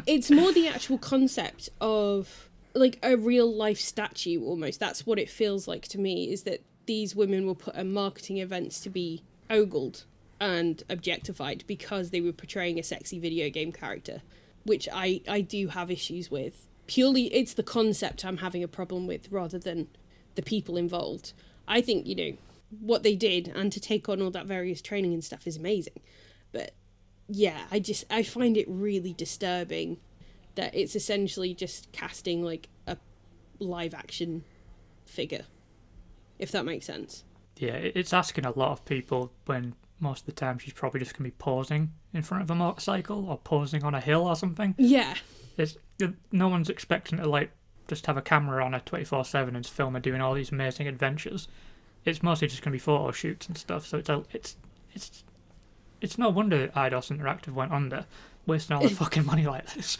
Speaker 1: It's more the actual concept of like a real life statue almost. That's what it feels like to me, is that these women were put on marketing events to be ogled and objectified because they were portraying a sexy video game character, which I do have issues with. Purely, it's the concept I'm having a problem with rather than the people involved. I think, what they did and to take on all that various training and stuff is amazing. But yeah, I find it really disturbing that it's essentially just casting like a live action figure, if that makes sense.
Speaker 2: Yeah, it's asking a lot of people when most of the time she's probably just going to be posing in front of a motorcycle or posing on a hill or something.
Speaker 1: Yeah.
Speaker 2: No one's expecting to like just have a camera on her 24/7 and film her doing all these amazing adventures. It's mostly just going to be photo shoots and stuff. So it's no wonder Eidos Interactive went under, wasting all the fucking money like this.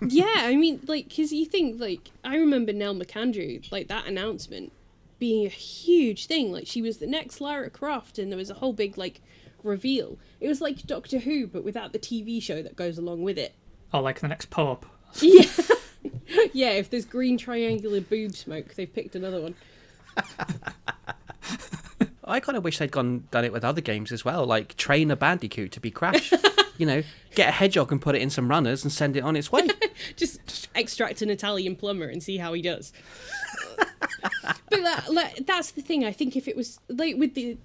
Speaker 1: Yeah, I mean, like, because you think, like, I remember Nell McAndrew, like, that announcement being a huge thing. Like, she was the next Lara Croft, and there was a whole big, like, reveal. It was like Doctor Who, but without the TV show that goes along with it.
Speaker 2: Oh, like the next Pope.
Speaker 1: Yeah. Yeah, if there's green triangular boob smoke, they've picked another one.
Speaker 4: I kind of wish they'd done it with other games as well, like train a Bandicoot to be Crash. Get a hedgehog and put it in some runners and send it on its way.
Speaker 1: just extract an Italian plumber and see how he does. But that's the thing. I think if it was like with the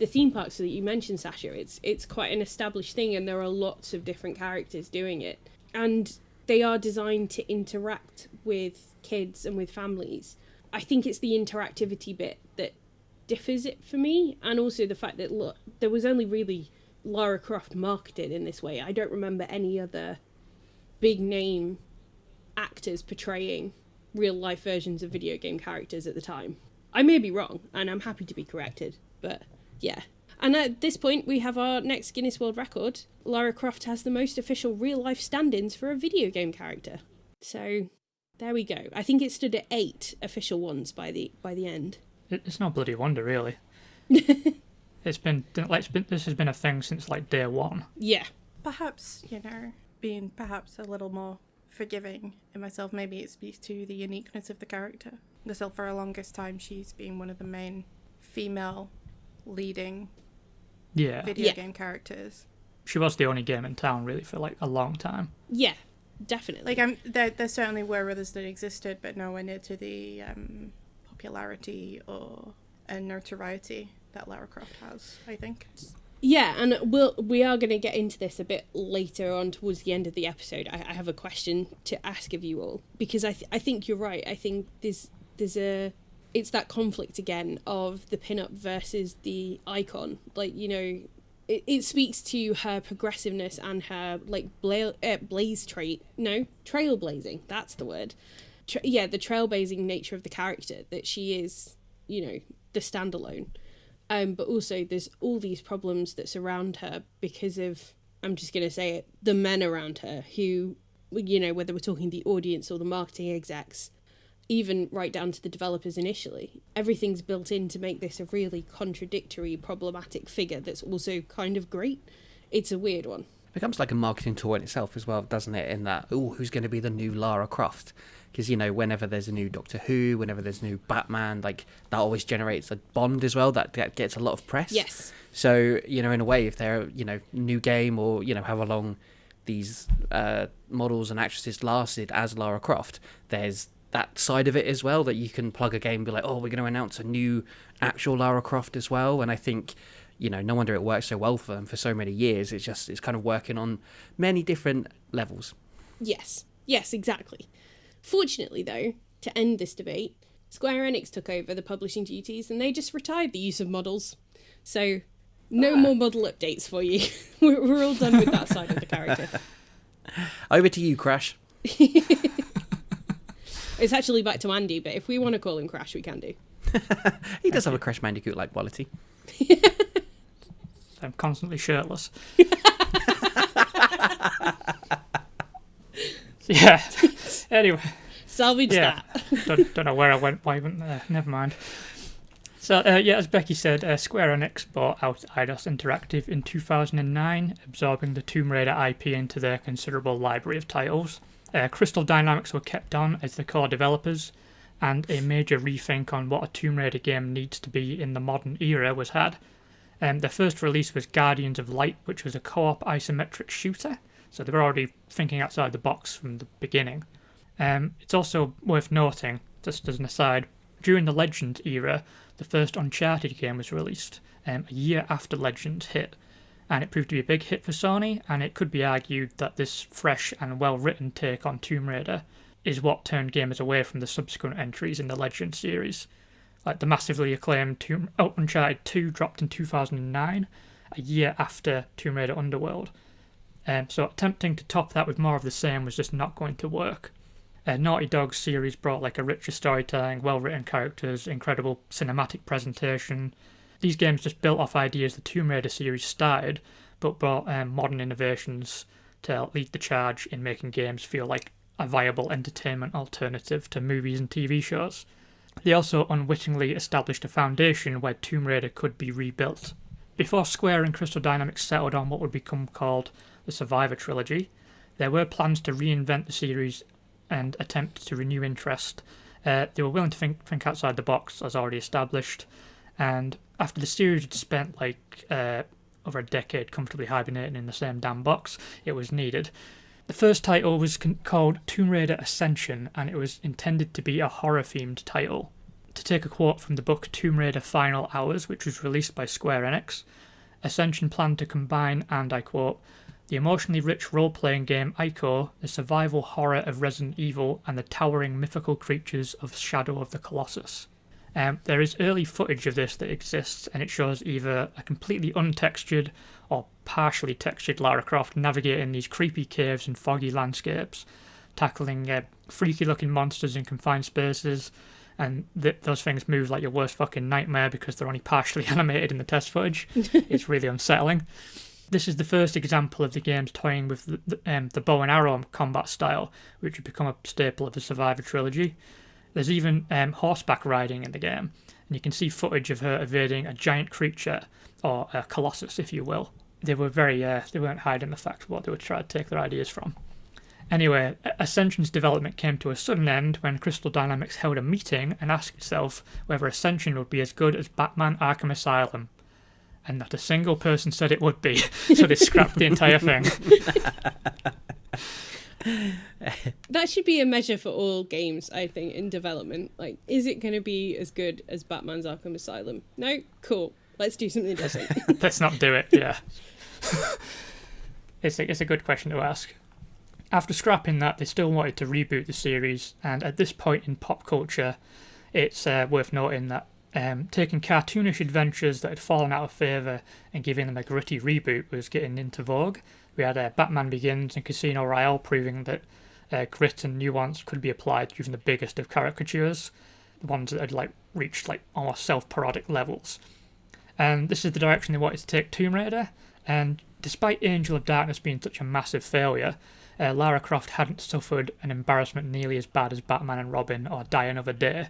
Speaker 1: theme parks that you mentioned, Sasha, it's quite an established thing, and there are lots of different characters doing it, and they are designed to interact with kids and with families. I think it's the interactivity bit that differs it for me, and also the fact that there was only really Lara Croft marketed in this way. I don't remember any other big name actors portraying real life versions of video game characters at the time. I may be wrong, and I'm happy to be corrected, but yeah. And at this point, we have our next Guinness World Record. Lara Croft has the most official real life stand-ins for a video game character. So there we go. I think it stood at 8 official ones by the end.
Speaker 2: It's no bloody wonder, really. This has been a thing since like day one.
Speaker 1: Yeah.
Speaker 3: Perhaps, being perhaps a little more forgiving in myself, maybe it speaks to the uniqueness of the character. Because for the longest time, she's been one of the main female leading video game characters.
Speaker 2: She was the only game in town, really, for like a long time.
Speaker 1: Yeah, definitely.
Speaker 3: Like, there certainly were others that existed, but nowhere near to the popularity or notoriety that Lara Croft has, I think.
Speaker 1: Yeah, and we are going to get into this a bit later on towards the end of the episode. I have a question to ask of you all, because I think you're right. I think it's that conflict again of the pin-up versus the icon. Like, it speaks to her progressiveness and her like blaze trait. No, trailblazing. That's the word. The trailblazing nature of the character, that she is, the standalone. But also there's all these problems that surround her because of, I'm just going to say it, the men around her who, whether we're talking the audience or the marketing execs, even right down to the developers initially, everything's built in to make this a really contradictory, problematic figure that's also kind of great. It's a weird one.
Speaker 4: It becomes like a marketing tool in itself as well, doesn't it? In that, who's going to be the new Lara Croft? Because, whenever there's a new Doctor Who, whenever there's a new Batman, like, that always generates a bond as well, that gets a lot of press.
Speaker 1: Yes.
Speaker 4: So, in a way, if they're, new game or, however long these models and actresses lasted as Lara Croft, there's that side of it as well, that you can plug a game and be like, oh, we're going to announce a new actual Lara Croft as well. And I think, no wonder it worked so well for them for so many years. It's kind of working on many different levels.
Speaker 1: Yes, exactly. Fortunately, though, to end this debate, Square Enix took over the publishing duties and they just retired the use of models. So, no more model updates for you. We're all done with that side of the character.
Speaker 4: Over to you, Crash.
Speaker 1: It's actually back to Andy, but if we want to call him Crash, we can do.
Speaker 4: He does have a Crash Bandicoot-like quality.
Speaker 2: I'm constantly shirtless. Yeah. Anyway.
Speaker 1: Salvage that.
Speaker 2: Don't know where I went. Why went there? Never mind. So, as Becky said, Square Enix bought out Eidos Interactive in 2009, absorbing the Tomb Raider IP into their considerable library of titles. Crystal Dynamics were kept on as the core developers, and a major rethink on what a Tomb Raider game needs to be in the modern era was had. Their first release was Guardians of Light, which was a co-op isometric shooter, so they were already thinking outside the box from the beginning. It's also worth noting, just as an aside, during the Legends era, the first Uncharted game was released a year after Legends hit, and it proved to be a big hit for Sony, and it could be argued that this fresh and well-written take on Tomb Raider is what turned gamers away from the subsequent entries in the Legends series. Like the massively acclaimed Uncharted 2 dropped in 2009, a year after Tomb Raider Underworld. So attempting to top that with more of the same was just not going to work. Naughty Dog's series brought like a richer storytelling, well-written characters, incredible cinematic presentation. These games just built off ideas the Tomb Raider series started, but brought modern innovations to lead the charge in making games feel like a viable entertainment alternative to movies and TV shows. They also unwittingly established a foundation where Tomb Raider could be rebuilt. Before Square and Crystal Dynamics settled on what would become called the Survivor Trilogy, there were plans to reinvent the series and attempt to renew interest. They were willing to think outside the box, as already established, and after the series had spent over a decade comfortably hibernating in the same damn box, it was needed. The first title was called Tomb Raider Ascension, and it was intended to be a horror-themed title. To take a quote from the book Tomb Raider Final Hours, which was released by Square Enix, Ascension planned to combine, and I quote, the emotionally rich role-playing game Ico, the survival horror of Resident Evil, and the towering mythical creatures of Shadow of the Colossus. There is early footage of this that exists, and it shows either a completely untextured or partially textured Lara Croft navigating these creepy caves and foggy landscapes, tackling freaky-looking monsters in confined spaces, and those things move like your worst fucking nightmare because they're only partially animated in the test footage. It's really unsettling. This is the first example of the games toying with the bow and arrow combat style, which would become a staple of the Survivor trilogy. There's even horseback riding in the game, and you can see footage of her evading a giant creature, or a colossus, if you will. They were they weren't hiding the fact of what they would try to take their ideas from. Anyway, Ascension's development came to a sudden end when Crystal Dynamics held a meeting and asked itself whether Ascension would be as good as Batman Arkham Asylum. And not a single person said it would be, so they scrapped the entire thing.
Speaker 1: That should be a measure for all games, I think, in development. Like, is it going to be as good as Batman's Arkham Asylum? No? Cool. Let's do something different.
Speaker 2: Let's not do it, yeah. It's a good question to ask. After scrapping that, they still wanted to reboot the series, and at this point in pop culture, it's worth noting that taking cartoonish adventures that had fallen out of favour and giving them a gritty reboot was getting into vogue. We had Batman Begins and Casino Royale proving that grit and nuance could be applied to even the biggest of caricatures, the ones that had reached almost self-parodic levels. And this is the direction they wanted to take Tomb Raider, and despite Angel of Darkness being such a massive failure, Lara Croft hadn't suffered an embarrassment nearly as bad as Batman and Robin or Die Another Day,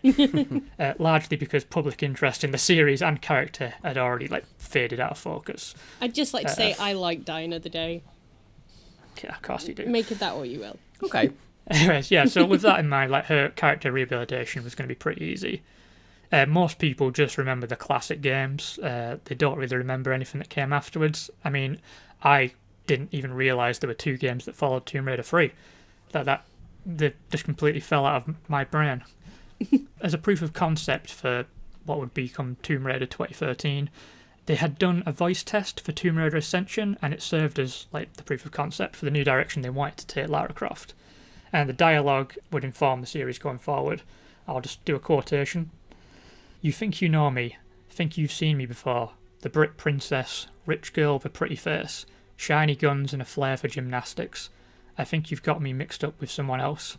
Speaker 2: largely because public interest in the series and character had already faded out of focus.
Speaker 1: I'd just like to say I like Die Another Day.
Speaker 2: Yeah, of course you do.
Speaker 1: Make it that what you will.
Speaker 4: Okay.
Speaker 2: Anyways, yeah, so with that in mind, her character rehabilitation was going to be pretty easy. Most people just remember the classic games. They don't really remember anything that came afterwards. I mean, I didn't even realise there were two games that followed Tomb Raider 3. That they just completely fell out of my brain. As a proof of concept for what would become Tomb Raider 2013, they had done a voice test for Tomb Raider Ascension, and it served as like the proof of concept for the new direction they wanted to take Lara Croft. And the dialogue would inform the series going forward. I'll just do a quotation. "You think you know me, think you've seen me before. The Brit princess, rich girl with a pretty face, shiny guns and a flair for gymnastics. I think you've got me mixed up with someone else.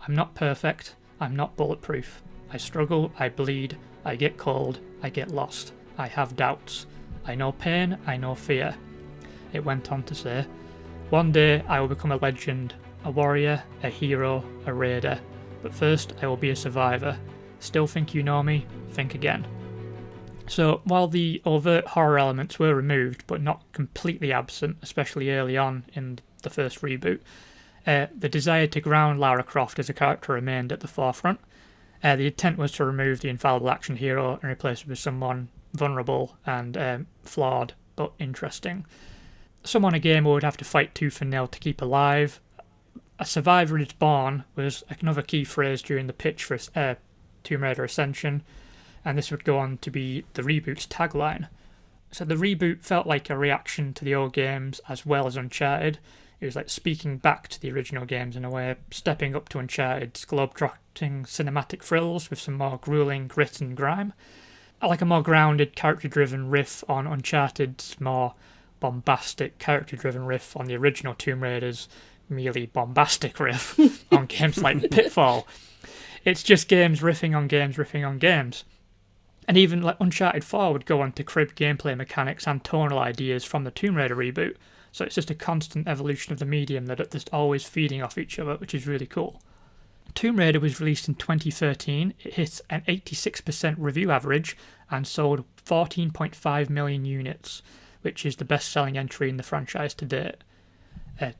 Speaker 2: I'm not perfect, I'm not bulletproof. I struggle, I bleed, I get cold, I get lost. I have doubts. I know pain, I know fear." It went on to say, "One day I will become a legend, a warrior, a hero, a raider. But first I will be a survivor. Still think you know me? Think again." So while the overt horror elements were removed, but not completely absent, especially early on in the first reboot, the desire to ground Lara Croft as a character remained at the forefront. The intent was to remove the infallible action hero and replace it with someone vulnerable and flawed, but interesting. Someone a gamer would have to fight tooth and nail to keep alive. "A survivor is born" was another key phrase during the pitch for Tomb Raider Ascension, and this would go on to be the reboot's tagline. So the reboot felt like a reaction to the old games as well as Uncharted. It was like speaking back to the original games in a way, stepping up to Uncharted's globe-trotting cinematic thrills with some more grueling grit and grime. Like a more grounded, character-driven riff on Uncharted's more bombastic, character-driven riff on the original Tomb Raider's merely bombastic riff on games like Pitfall. It's just games riffing on games riffing on games. And even like Uncharted 4 would go on to crib gameplay mechanics and tonal ideas from the Tomb Raider reboot, so it's just a constant evolution of the medium that are just always feeding off each other, which is really cool. Tomb Raider was released in 2013, it hit an 86% review average and sold 14.5 million units, which is the best-selling entry in the franchise to date.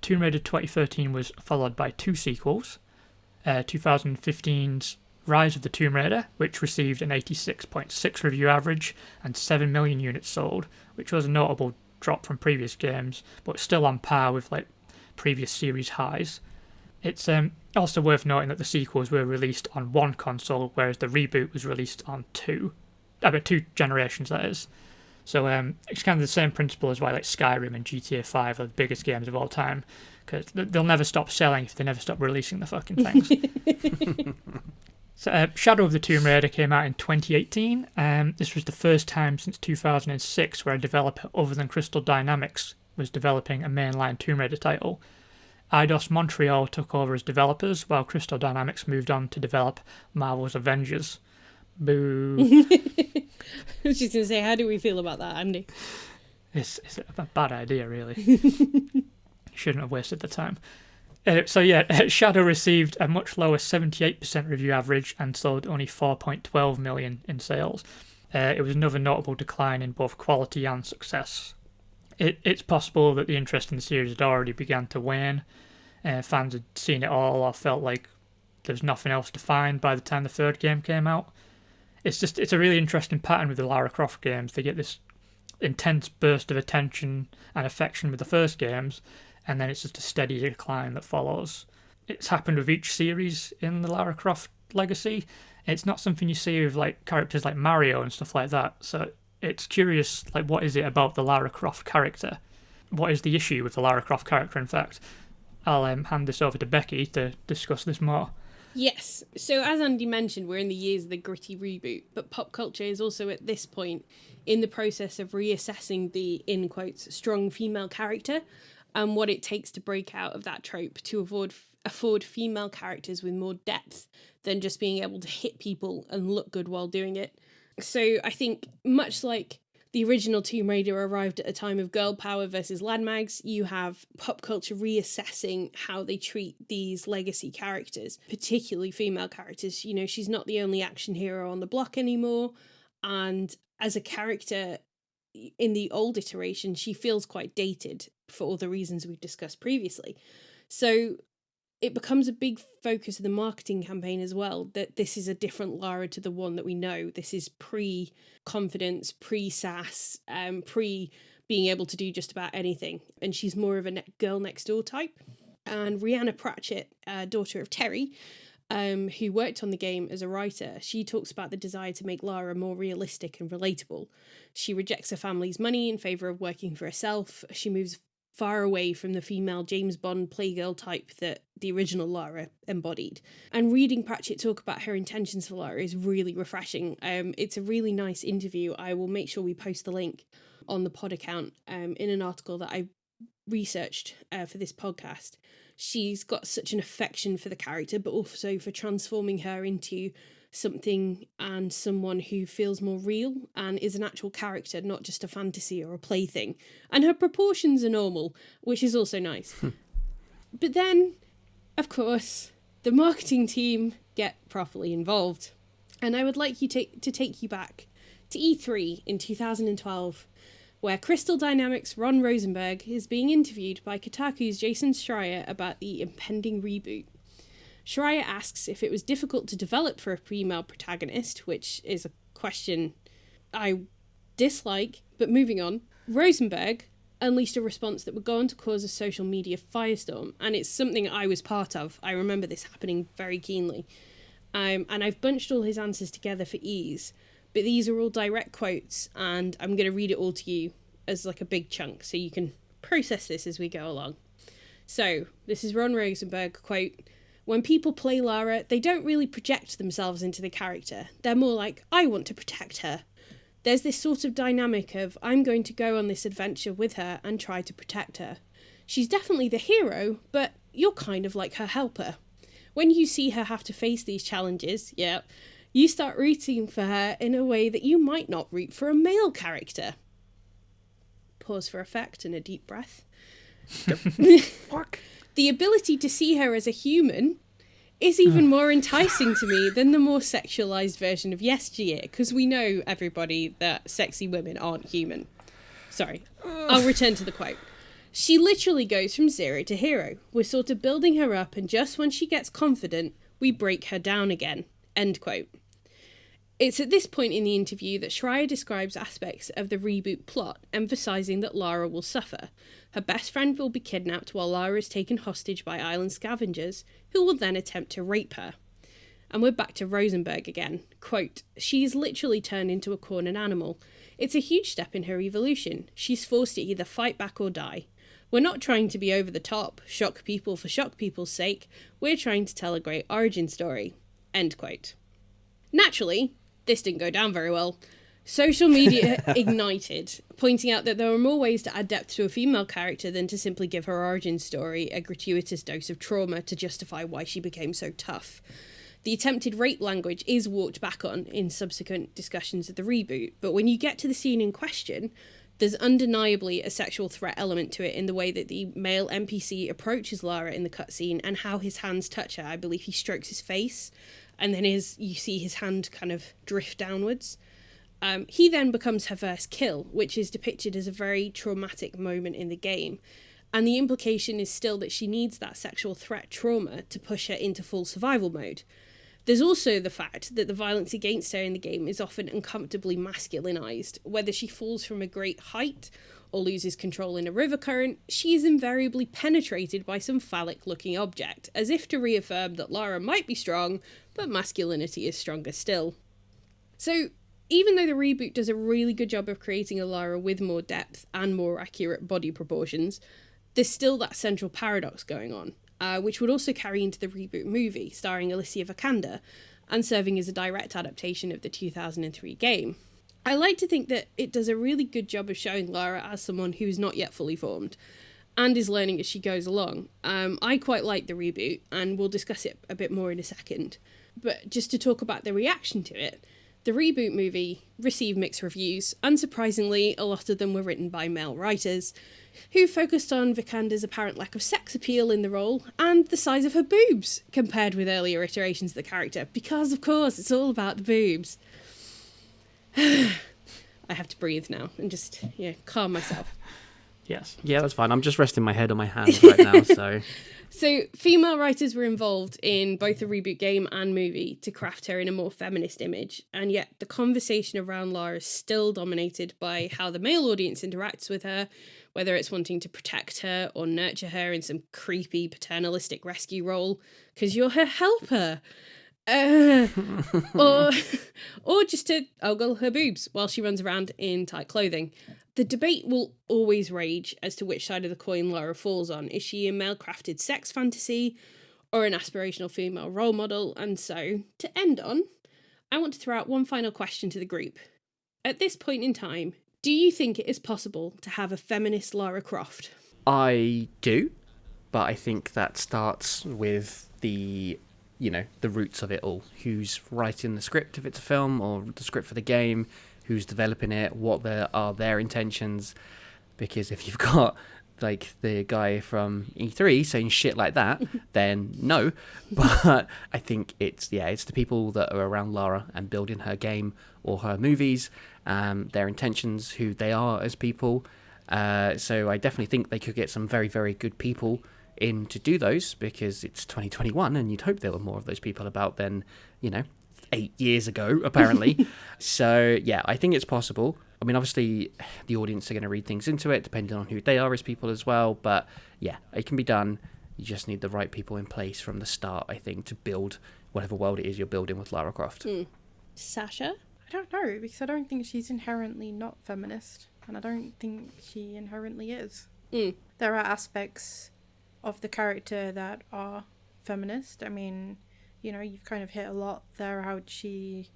Speaker 2: Tomb Raider 2013 was followed by two sequels, 2015's Rise of the Tomb Raider, which received an 86.6 review average and 7 million units sold, which was a notable drop from previous games, but still on par with like previous series highs. It's also worth noting that the sequels were released on one console, whereas the reboot was released on two generations, that is. So it's kind of the same principle as why like Skyrim and GTA 5 are the biggest games of all time, because they'll never stop selling if they never stop releasing the fucking things. So, Shadow of the Tomb Raider came out in 2018. This was the first time since 2006 where a developer other than Crystal Dynamics was developing a mainline Tomb Raider title. Eidos Montreal took over as developers, while Crystal Dynamics moved on to develop Marvel's Avengers. Boo.
Speaker 1: I was just going to say, how do we feel about that, Andy?
Speaker 2: It's a bad idea, really. Shouldn't have wasted the time. Shadow received a much lower 78% review average and sold only 4.12 million in sales. It was another notable decline in both quality and success. It's possible that the interest in the series had already begun to wane. Fans had seen it all or felt like there was nothing else to find by the time the third game came out. It's a really interesting pattern with the Lara Croft games. They get this intense burst of attention and affection with the first games, and then it's just a steady decline that follows. It's happened with each series in the Lara Croft legacy. It's not something you see with like characters like Mario and stuff like that. So it's curious, like, what is it about the Lara Croft character? What is the issue with the Lara Croft character, in fact? I'll hand this over to Becky to discuss this more.
Speaker 1: Yes. So as Andy mentioned, we're in the years of the gritty reboot, but pop culture is also at this point in the process of reassessing the, in quotes, strong female character and what it takes to break out of that trope to afford female characters with more depth than just being able to hit people and look good while doing it. So I think much like the original Tomb Raider arrived at a time of girl power versus lad mags, you have pop culture reassessing how they treat these legacy characters, particularly female characters. You know, she's not the only action hero on the block anymore, and as a character in the old iteration, she feels quite dated for all the reasons we've discussed previously. So it becomes a big focus of the marketing campaign as well, that this is a different Lara to the one that we know. This is pre-confidence, pre-sass, pre-being able to do just about anything. And she's more of a girl next door type. And Rhianna Pratchett, daughter of Terry, who worked on the game as a writer, she talks about the desire to make Lara more realistic and relatable. She rejects her family's money in favour of working for herself. She moves far away from the female James Bond playgirl type that the original Lara embodied. And reading Pratchett talk about her intentions for Lara is really refreshing. It's a really nice interview. I will make sure we post the link on the pod account in an article that I researched for this podcast. She's got such an affection for the character, but also for transforming her into something and someone who feels more real and is an actual character, not just a fantasy or a plaything. And her proportions are normal, which is also nice. But then, of course, the marketing team get properly involved. And I would like you to take you back to E3 in 2012, where Crystal Dynamics' Ron Rosenberg is being interviewed by Kotaku's Jason Schreier about the impending reboot. Schreier asks if it was difficult to develop for a female protagonist, which is a question I dislike, but moving on. Rosenberg unleashed a response that would go on to cause a social media firestorm, and it's something I was part of. I remember this happening very keenly. And I've bunched all his answers together for ease, but these are all direct quotes, and I'm going to read it all to you as like a big chunk so you can process this as we go along. So, this is Ron Rosenberg, quote, "When people play Lara, they don't really project themselves into the character. They're more like, I want to protect her. There's this sort of dynamic of, I'm going to go on this adventure with her and try to protect her. She's definitely the hero, but you're kind of like her helper. When you see her have to face these challenges, you start rooting for her in a way that you might not root for a male character." Pause for effect and a deep breath. The ability to see her as a human is even more enticing to me than the more sexualized version of yesteryear, because we know, everybody, that sexy women aren't human. Sorry, I'll return to the quote. "She literally goes from zero to hero. We're sort of building her up, and just when she gets confident, we break her down again." End quote. It's at this point in the interview that Schreier describes aspects of the reboot plot, emphasising that Lara will suffer. Her best friend will be kidnapped while Lara is taken hostage by island scavengers, who will then attempt to rape her. And we're back to Rosenberg again. Quote, "She's literally turned into a cornered animal. It's a huge step in her evolution. She's forced to either fight back or die. We're not trying to be over the top, shock people for shock people's sake. We're trying to tell a great origin story." End quote. Naturally, this didn't go down very well. Social media ignited, pointing out that there are more ways to add depth to a female character than to simply give her origin story a gratuitous dose of trauma to justify why she became so tough. The attempted rape language is walked back on in subsequent discussions of the reboot, but when you get to the scene in question, there's undeniably a sexual threat element to it in the way that the male NPC approaches Lara in the cutscene and how his hands touch her. I believe he strokes his face, and then you see his hand kind of drift downwards. He then becomes her first kill, which is depicted as a very traumatic moment in the game. And the implication is still that she needs that sexual threat trauma to push her into full survival mode. There's also the fact that the violence against her in the game is often uncomfortably masculinized. Whether she falls from a great height or loses control in a river current, she is invariably penetrated by some phallic-looking object, as if to reaffirm that Lara might be strong, but masculinity is stronger still. So, even though the reboot does a really good job of creating a Lara with more depth and more accurate body proportions, there's still that central paradox going on, which would also carry into the reboot movie, starring Alicia Vikander, and serving as a direct adaptation of the 2003 game. I like to think that it does a really good job of showing Lara as someone who is not yet fully formed, and is learning as she goes along. I quite like the reboot, and we'll discuss it a bit more in a second. But just to talk about the reaction to it, the reboot movie received mixed reviews. Unsurprisingly, a lot of them were written by male writers, who focused on Vikander's apparent lack of sex appeal in the role, and the size of her boobs, compared with earlier iterations of the character, because, of course, it's all about the boobs. I have to breathe now, and just, calm myself.
Speaker 2: Yes.
Speaker 4: Yeah, that's fine. I'm just resting my head on my hands right now, so...
Speaker 1: So, female writers were involved in both the reboot game and movie to craft her in a more feminist image, and yet the conversation around Lara is still dominated by how the male audience interacts with her, whether it's wanting to protect her or nurture her in some creepy paternalistic rescue role, because you're her helper. Or just to ogle her boobs while she runs around in tight clothing. The debate will always rage as to which side of the coin Lara falls on. Is she a male-crafted sex fantasy or an aspirational female role model? And so, to end on, I want to throw out one final question to the group. At this point in time, do you think it is possible to have a feminist Lara Croft?
Speaker 4: I do, but I think that starts with the roots of it all. Who's writing the script if it's a film, or the script for the game, who's developing it, what are their intentions. Because if you've got like the guy from E3 saying shit like that, then no. But I think it's the people that are around Lara and building her game or her movies, their intentions, who they are as people. So I definitely think they could get some very, very good people in to do those, because it's 2021 and you'd hope there were more of those people about than 8 years ago, apparently. So yeah, I think it's possible. I mean, obviously the audience are going to read things into it depending on who they are as people as well, but yeah, it can be done. You just need the right people in place from the start, I think, to build whatever world it is you're building with Lara Croft.
Speaker 1: Sasha?
Speaker 3: I don't know, because I don't think she's inherently not feminist, and I don't think she inherently is. There are aspects of the character that are feminist. I mean, you've kind of hit a lot there, how she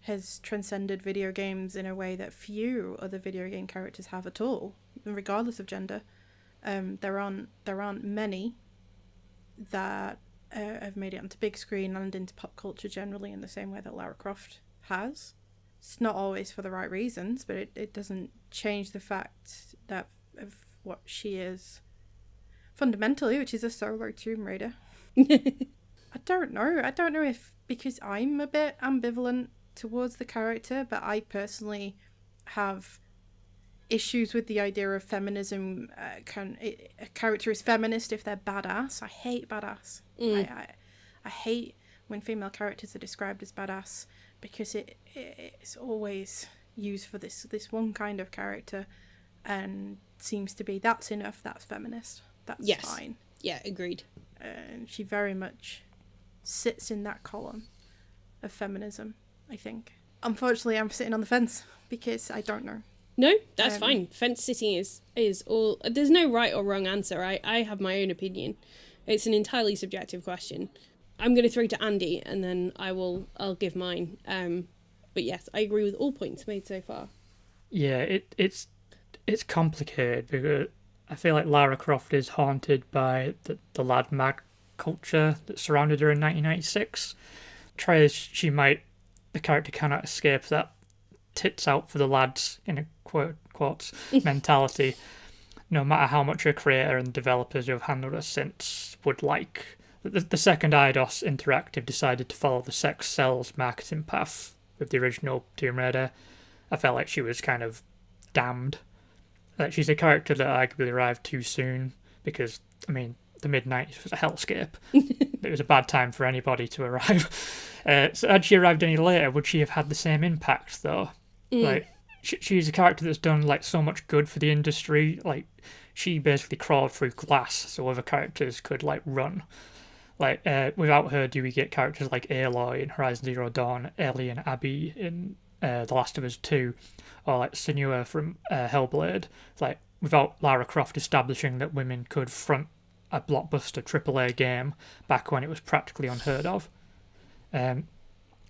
Speaker 3: has transcended video games in a way that few other video game characters have at all, regardless of gender. There aren't many that have made it onto big screen and into pop culture generally in the same way that Lara Croft has. It's not always for the right reasons, but it doesn't change the fact that of what she is fundamentally, which is a solo Tomb Raider. I don't know if because I'm a bit ambivalent towards the character, but I personally have issues with the idea of feminism. A character is feminist if they're badass. I hate badass. I hate when female characters are described as badass, because it's always used for this one kind of character, and seems to be that's enough, that's feminist, that's fine.
Speaker 1: Yeah, agreed.
Speaker 3: And she very much sits in that column of feminism, I think. Unfortunately, I'm sitting on the fence because I don't know.
Speaker 1: No, that's fine. Fence sitting is all... There's no right or wrong answer. I have my own opinion. It's an entirely subjective question. I'm going to throw to Andy, and then I'll give mine. But yes, I agree with all points made so far.
Speaker 2: Yeah, it's complicated, because I feel like Lara Croft is haunted by the lad mag culture that surrounded her in 1996. Try as she might, the character cannot escape that tits out for the lads, in a quotes mentality, no matter how much her creator and developers who have handled her since would like. The second Eidos Interactive decided to follow the sex sells marketing path with the original Tomb Raider, I felt like she was kind of damned. Like, she's a character that arguably arrived too soon, because, I mean, the mid-90s was a hellscape. It was a bad time for anybody to arrive. So had she arrived any later, would she have had the same impact, though? Like, she's a character that's done, like, so much good for the industry. Like, she basically crawled through glass so other characters could, like, run. Like, without her, do we get characters like Aloy in Horizon Zero Dawn, Ellie and Abby in The Last of Us 2, or like Senua from Hellblade? Like, without Lara Croft establishing that women could front a blockbuster AAA game back when it was practically unheard of. I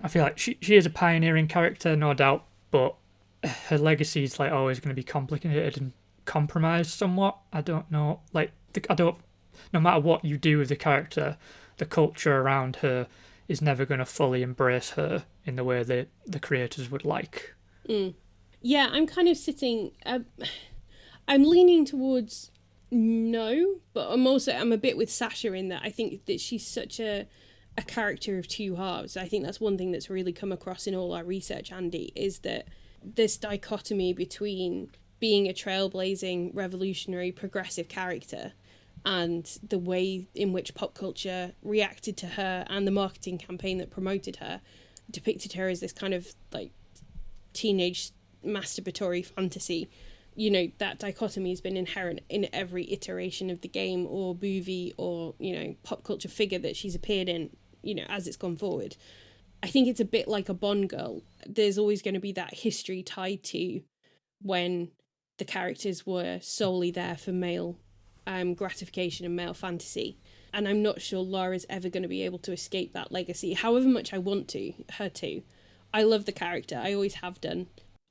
Speaker 2: feel like she is a pioneering character, no doubt, but her legacy is like always going to be complicated and compromised somewhat. I don't know. Like, no matter what you do with the character, the culture around her is never going to fully embrace her in the way that the creators would like.
Speaker 1: Yeah, I'm kind of sitting... I'm leaning towards no, but I'm a bit with Sasha in that I think that she's such a character of two halves. I think that's one thing that's really come across in all our research, Andy, is that this dichotomy between being a trailblazing, revolutionary, progressive character and the way in which pop culture reacted to her and the marketing campaign that promoted her depicted her as this kind of like teenage masturbatory fantasy. You know, that dichotomy has been inherent in every iteration of the game or movie or, you know, pop culture figure that she's appeared in, you know, as it's gone forward. I think it's a bit like a Bond girl. There's always going to be that history tied to when the characters were solely there for male gratification and male fantasy. And I'm not sure Lara's ever going to be able to escape that legacy, however much I want her to. I love the character. I always have done.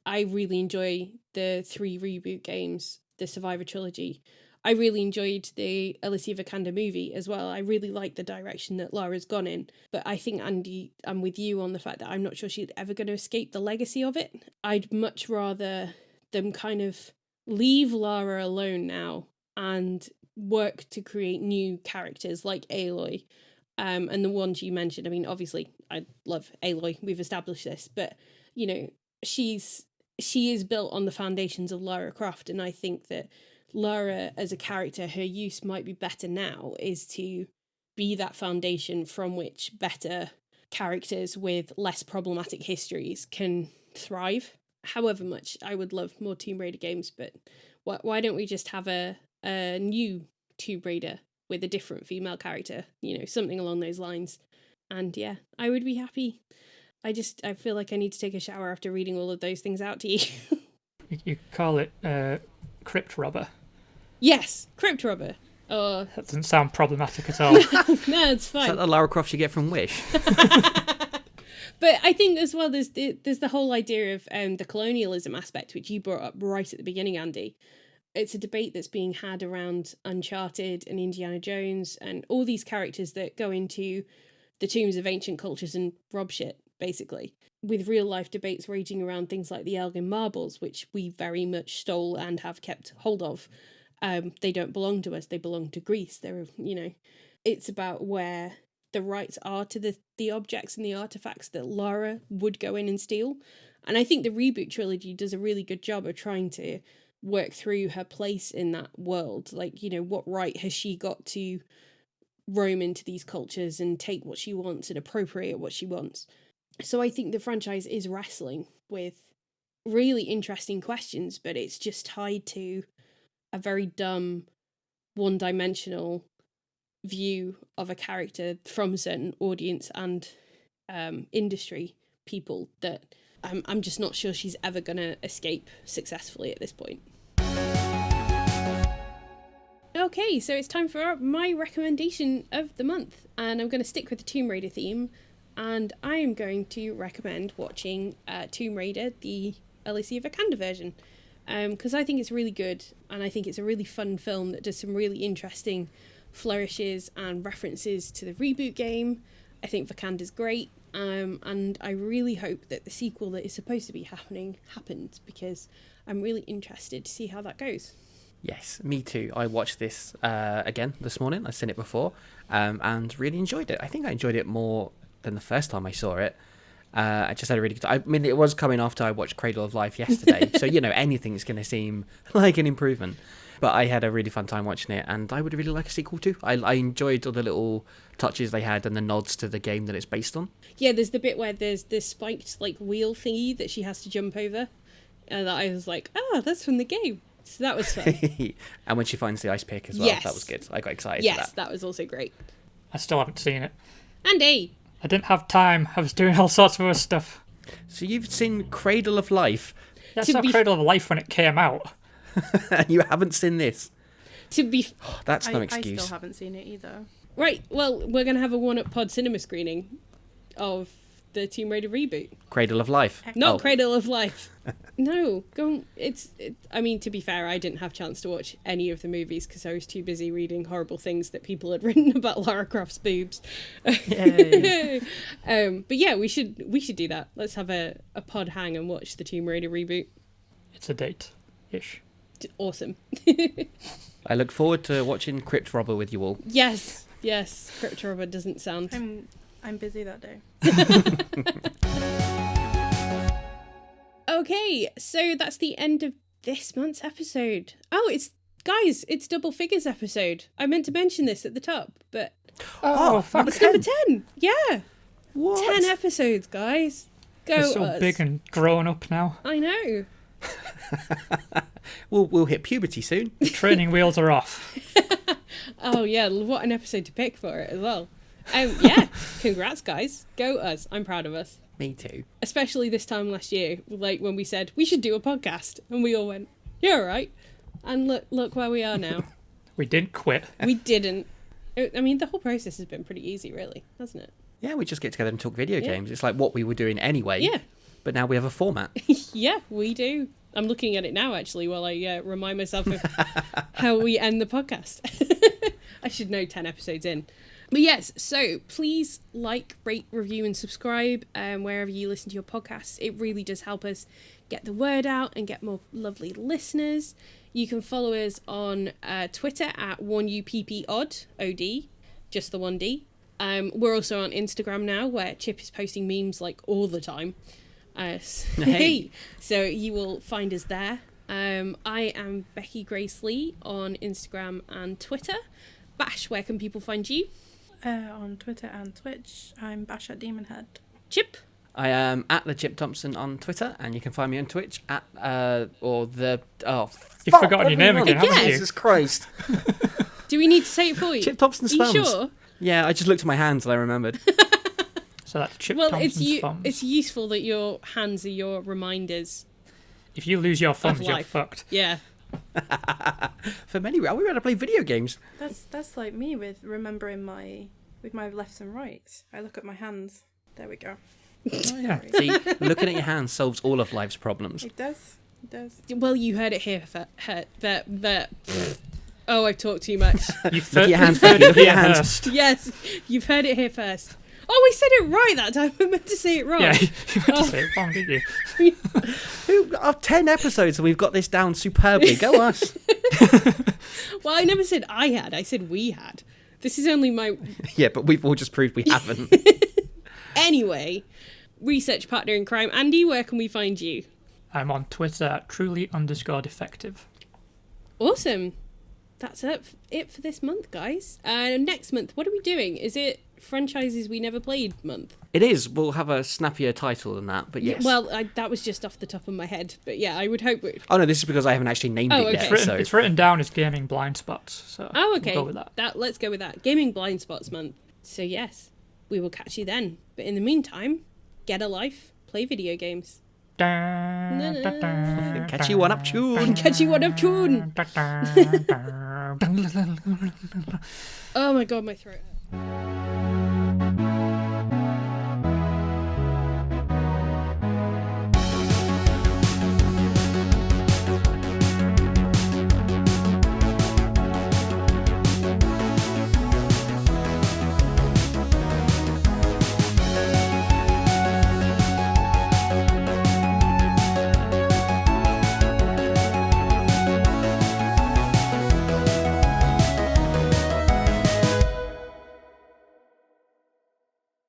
Speaker 1: I really enjoy the 3 reboot games, the Survivor trilogy. I really enjoyed the Alicia Vikander movie as well. I really like the direction that Lara's gone in. But I think, Andy, I'm with you on the fact that I'm not sure she's ever going to escape the legacy of it. I'd much rather them kind of leave Lara alone now and work to create new characters like Aloy. And the ones you mentioned, I mean, obviously, I love Aloy. We've established this. But, you know, she is built on the foundations of Lara Croft. And I think that Lara as a character, her use might be better now is to be that foundation from which better characters with less problematic histories can thrive. However much I would love more Tomb Raider games, but why don't we just have a new Tomb Raider with a different female character, you know, something along those lines. And yeah, I would be happy. I feel like I need to take a shower after reading all of those things out to you.
Speaker 2: You call it Crypt Robber.
Speaker 1: Yes, Crypt Robber.
Speaker 2: That doesn't sound problematic at all.
Speaker 1: No, it's fine.
Speaker 4: Is that the Lara Croft you get from Wish?
Speaker 1: But I think as well, there's the whole idea of the colonialism aspect, which you brought up right at the beginning, Andy. It's a debate that's being had around Uncharted and Indiana Jones and all these characters that go into the tombs of ancient cultures and rob shit, basically. With real life debates raging around things like the Elgin marbles, which we very much stole and have kept hold of. They don't belong to us, they belong to Greece. They're, you know, it's about where the rights are to the objects and the artifacts that Lara would go in and steal. And I think the reboot trilogy does a really good job of trying to work through her place in that world. Like, you know, what right has she got to roam into these cultures and take what she wants and appropriate what she wants? So I think the franchise is wrestling with really interesting questions, but it's just tied to a very dumb, one-dimensional view of a character from a certain audience and industry people that I'm just not sure she's ever going to escape successfully at this point. Okay, so it's time for my recommendation of the month, and I'm going to stick with the Tomb Raider theme, and I am going to recommend watching Tomb Raider, the Alicia Vikander version, because I think it's really good, and I think it's a really fun film that does some really interesting flourishes and references to the reboot game. I think Vikander's great, and I really hope that the sequel that is supposed to be happening happens, because I'm really interested to see how that goes.
Speaker 4: Yes, me too. I watched this again this morning. I've seen it before and really enjoyed it. I think I enjoyed it more than the first time I saw it. I just had a really good time. I mean, it was coming after I watched Cradle of Life yesterday, so, you know, anything's going to seem like an improvement. But I had a really fun time watching it, and I would really like a sequel too. I enjoyed all the little touches they had and the nods to the game that it's based on.
Speaker 1: Yeah, there's the bit where there's this spiked like wheel thingy that she has to jump over, and I was like, that's from the game. So that was fun.
Speaker 4: And when she finds the ice pick as well,
Speaker 1: yes.
Speaker 4: That was good. I got excited for
Speaker 1: Yes,
Speaker 4: that.
Speaker 1: that was also great.
Speaker 2: I still haven't seen it.
Speaker 1: Andy!
Speaker 2: I didn't have time. I was doing all sorts of other stuff.
Speaker 4: So you've seen Cradle of Life?
Speaker 2: Yeah, I saw Cradle of Life when it came out.
Speaker 4: And you haven't seen this? That's no
Speaker 3: I
Speaker 4: excuse.
Speaker 3: still haven't seen it either.
Speaker 1: Right, well, we're going to have a one-up pod cinema screening of the Tomb Raider reboot.
Speaker 4: Cradle of Life.
Speaker 1: Not Cradle of Life. No, I mean, to be fair, I didn't have a chance to watch any of the movies because I was too busy reading horrible things that people had written about Lara Croft's boobs.
Speaker 2: Yay.
Speaker 1: But yeah, we should do that. Let's have a pod hang and watch the Tomb Raider reboot.
Speaker 2: It's a date-ish.
Speaker 1: Awesome.
Speaker 4: I look forward to watching Crypt Robber with you all.
Speaker 1: Yes, Crypt Robber doesn't sound...
Speaker 3: I'm busy that day.
Speaker 1: Okay, so that's the end of this month's episode. Oh, it's guys, it's double figures episode. I meant to mention this at the top, but
Speaker 2: Oh, fuck.
Speaker 1: it's number 10. Yeah.
Speaker 4: What?
Speaker 1: 10 episodes, guys. Go
Speaker 2: We're so
Speaker 1: us.
Speaker 2: big and grown up now.
Speaker 1: I know.
Speaker 4: We'll hit puberty soon.
Speaker 2: The training wheels are off.
Speaker 1: Oh, yeah. What an episode to pick for it as well. Yeah. Congrats, guys. Go us. I'm proud of us.
Speaker 4: Me too.
Speaker 1: Especially this time last year, like when we said we should do a podcast. And we all went, yeah, all right. And look where we are now.
Speaker 2: We didn't quit.
Speaker 1: We didn't. I mean, the whole process has been pretty easy, really, hasn't it?
Speaker 4: Yeah, we just get together and talk video
Speaker 1: Yeah.
Speaker 4: games. It's like what we were doing anyway.
Speaker 1: Yeah.
Speaker 4: But now we have a format.
Speaker 1: Yeah, we do. I'm looking at it now, actually, while I remind myself of how we end the podcast. I should know 10 episodes in. But yes, so please like, rate, review, and subscribe wherever you listen to your podcasts. It really does help us get the word out and get more lovely listeners. You can follow us on Twitter at 1UPPOD, OD, just the 1D. We're also on Instagram now, where Chip is posting memes like all the time.
Speaker 4: Hey.
Speaker 1: So you will find us there. I am Becky Grace Lee on Instagram and Twitter. Bash, where can people find you?
Speaker 3: On Twitter and Twitch, I'm Bash at Demonhead.
Speaker 1: Chip?
Speaker 4: I am at the Chip Thompson on Twitter, and you can find me on Twitch at
Speaker 2: You've forgotten your name again, haven't you?
Speaker 4: Jesus Christ.
Speaker 1: Do we need to say it for you?
Speaker 4: Chip Thompson's
Speaker 1: Are you
Speaker 4: thumbs.
Speaker 1: sure?
Speaker 4: Yeah, I just looked at my hands and I remembered.
Speaker 2: So that's Chip
Speaker 1: Well,
Speaker 2: Thompson's thumbs.
Speaker 1: it's useful that your hands are your reminders.
Speaker 2: If you lose your thumbs, you're
Speaker 1: life.
Speaker 2: fucked.
Speaker 1: Yeah.
Speaker 4: For many, are we going to play video games?
Speaker 3: That's like me with remembering with my lefts and rights. I look at my hands. There we go.
Speaker 2: Oh, yeah.
Speaker 4: See, looking at your hands solves all of life's problems.
Speaker 3: It does. It does.
Speaker 1: Well, you heard it here. Oh, I've talked too much.
Speaker 2: You
Speaker 4: Look at your hands, Becky. Look at your hands.
Speaker 2: first.
Speaker 1: Yes, you've heard it here first. Oh, I said it right that time. I meant to say it wrong.
Speaker 2: Yeah, you meant to say it wrong, didn't you?
Speaker 4: 10 episodes and we've got this down superbly. Go us.
Speaker 1: Well, I never said I had. I said we had. This is only my...
Speaker 4: Yeah, but we've all just proved we haven't.
Speaker 1: Anyway, research partner in crime. Andy, where can we find you?
Speaker 2: I'm on Twitter at truly_defective.
Speaker 1: Awesome. That's it for this month, guys. Next month, what are we doing? Is it franchises we never played month?
Speaker 4: It is. We'll have a snappier title than that, but yes.
Speaker 1: Well, that was just off the top of my head. But yeah, I would hope it...
Speaker 4: Oh, no, this is because I haven't actually named
Speaker 1: Oh,
Speaker 4: it
Speaker 1: okay.
Speaker 4: yet. So.
Speaker 2: It's written down as gaming blind spots. So
Speaker 1: Oh, okay.
Speaker 2: We'll go with that.
Speaker 1: Let's go with that. Gaming Blind Spots month. So yes, we will catch you then. But in the meantime, get a life, play video games.
Speaker 4: Catch you one up, tune.
Speaker 1: Catch you one up, tune. Oh my god, my throat hurts.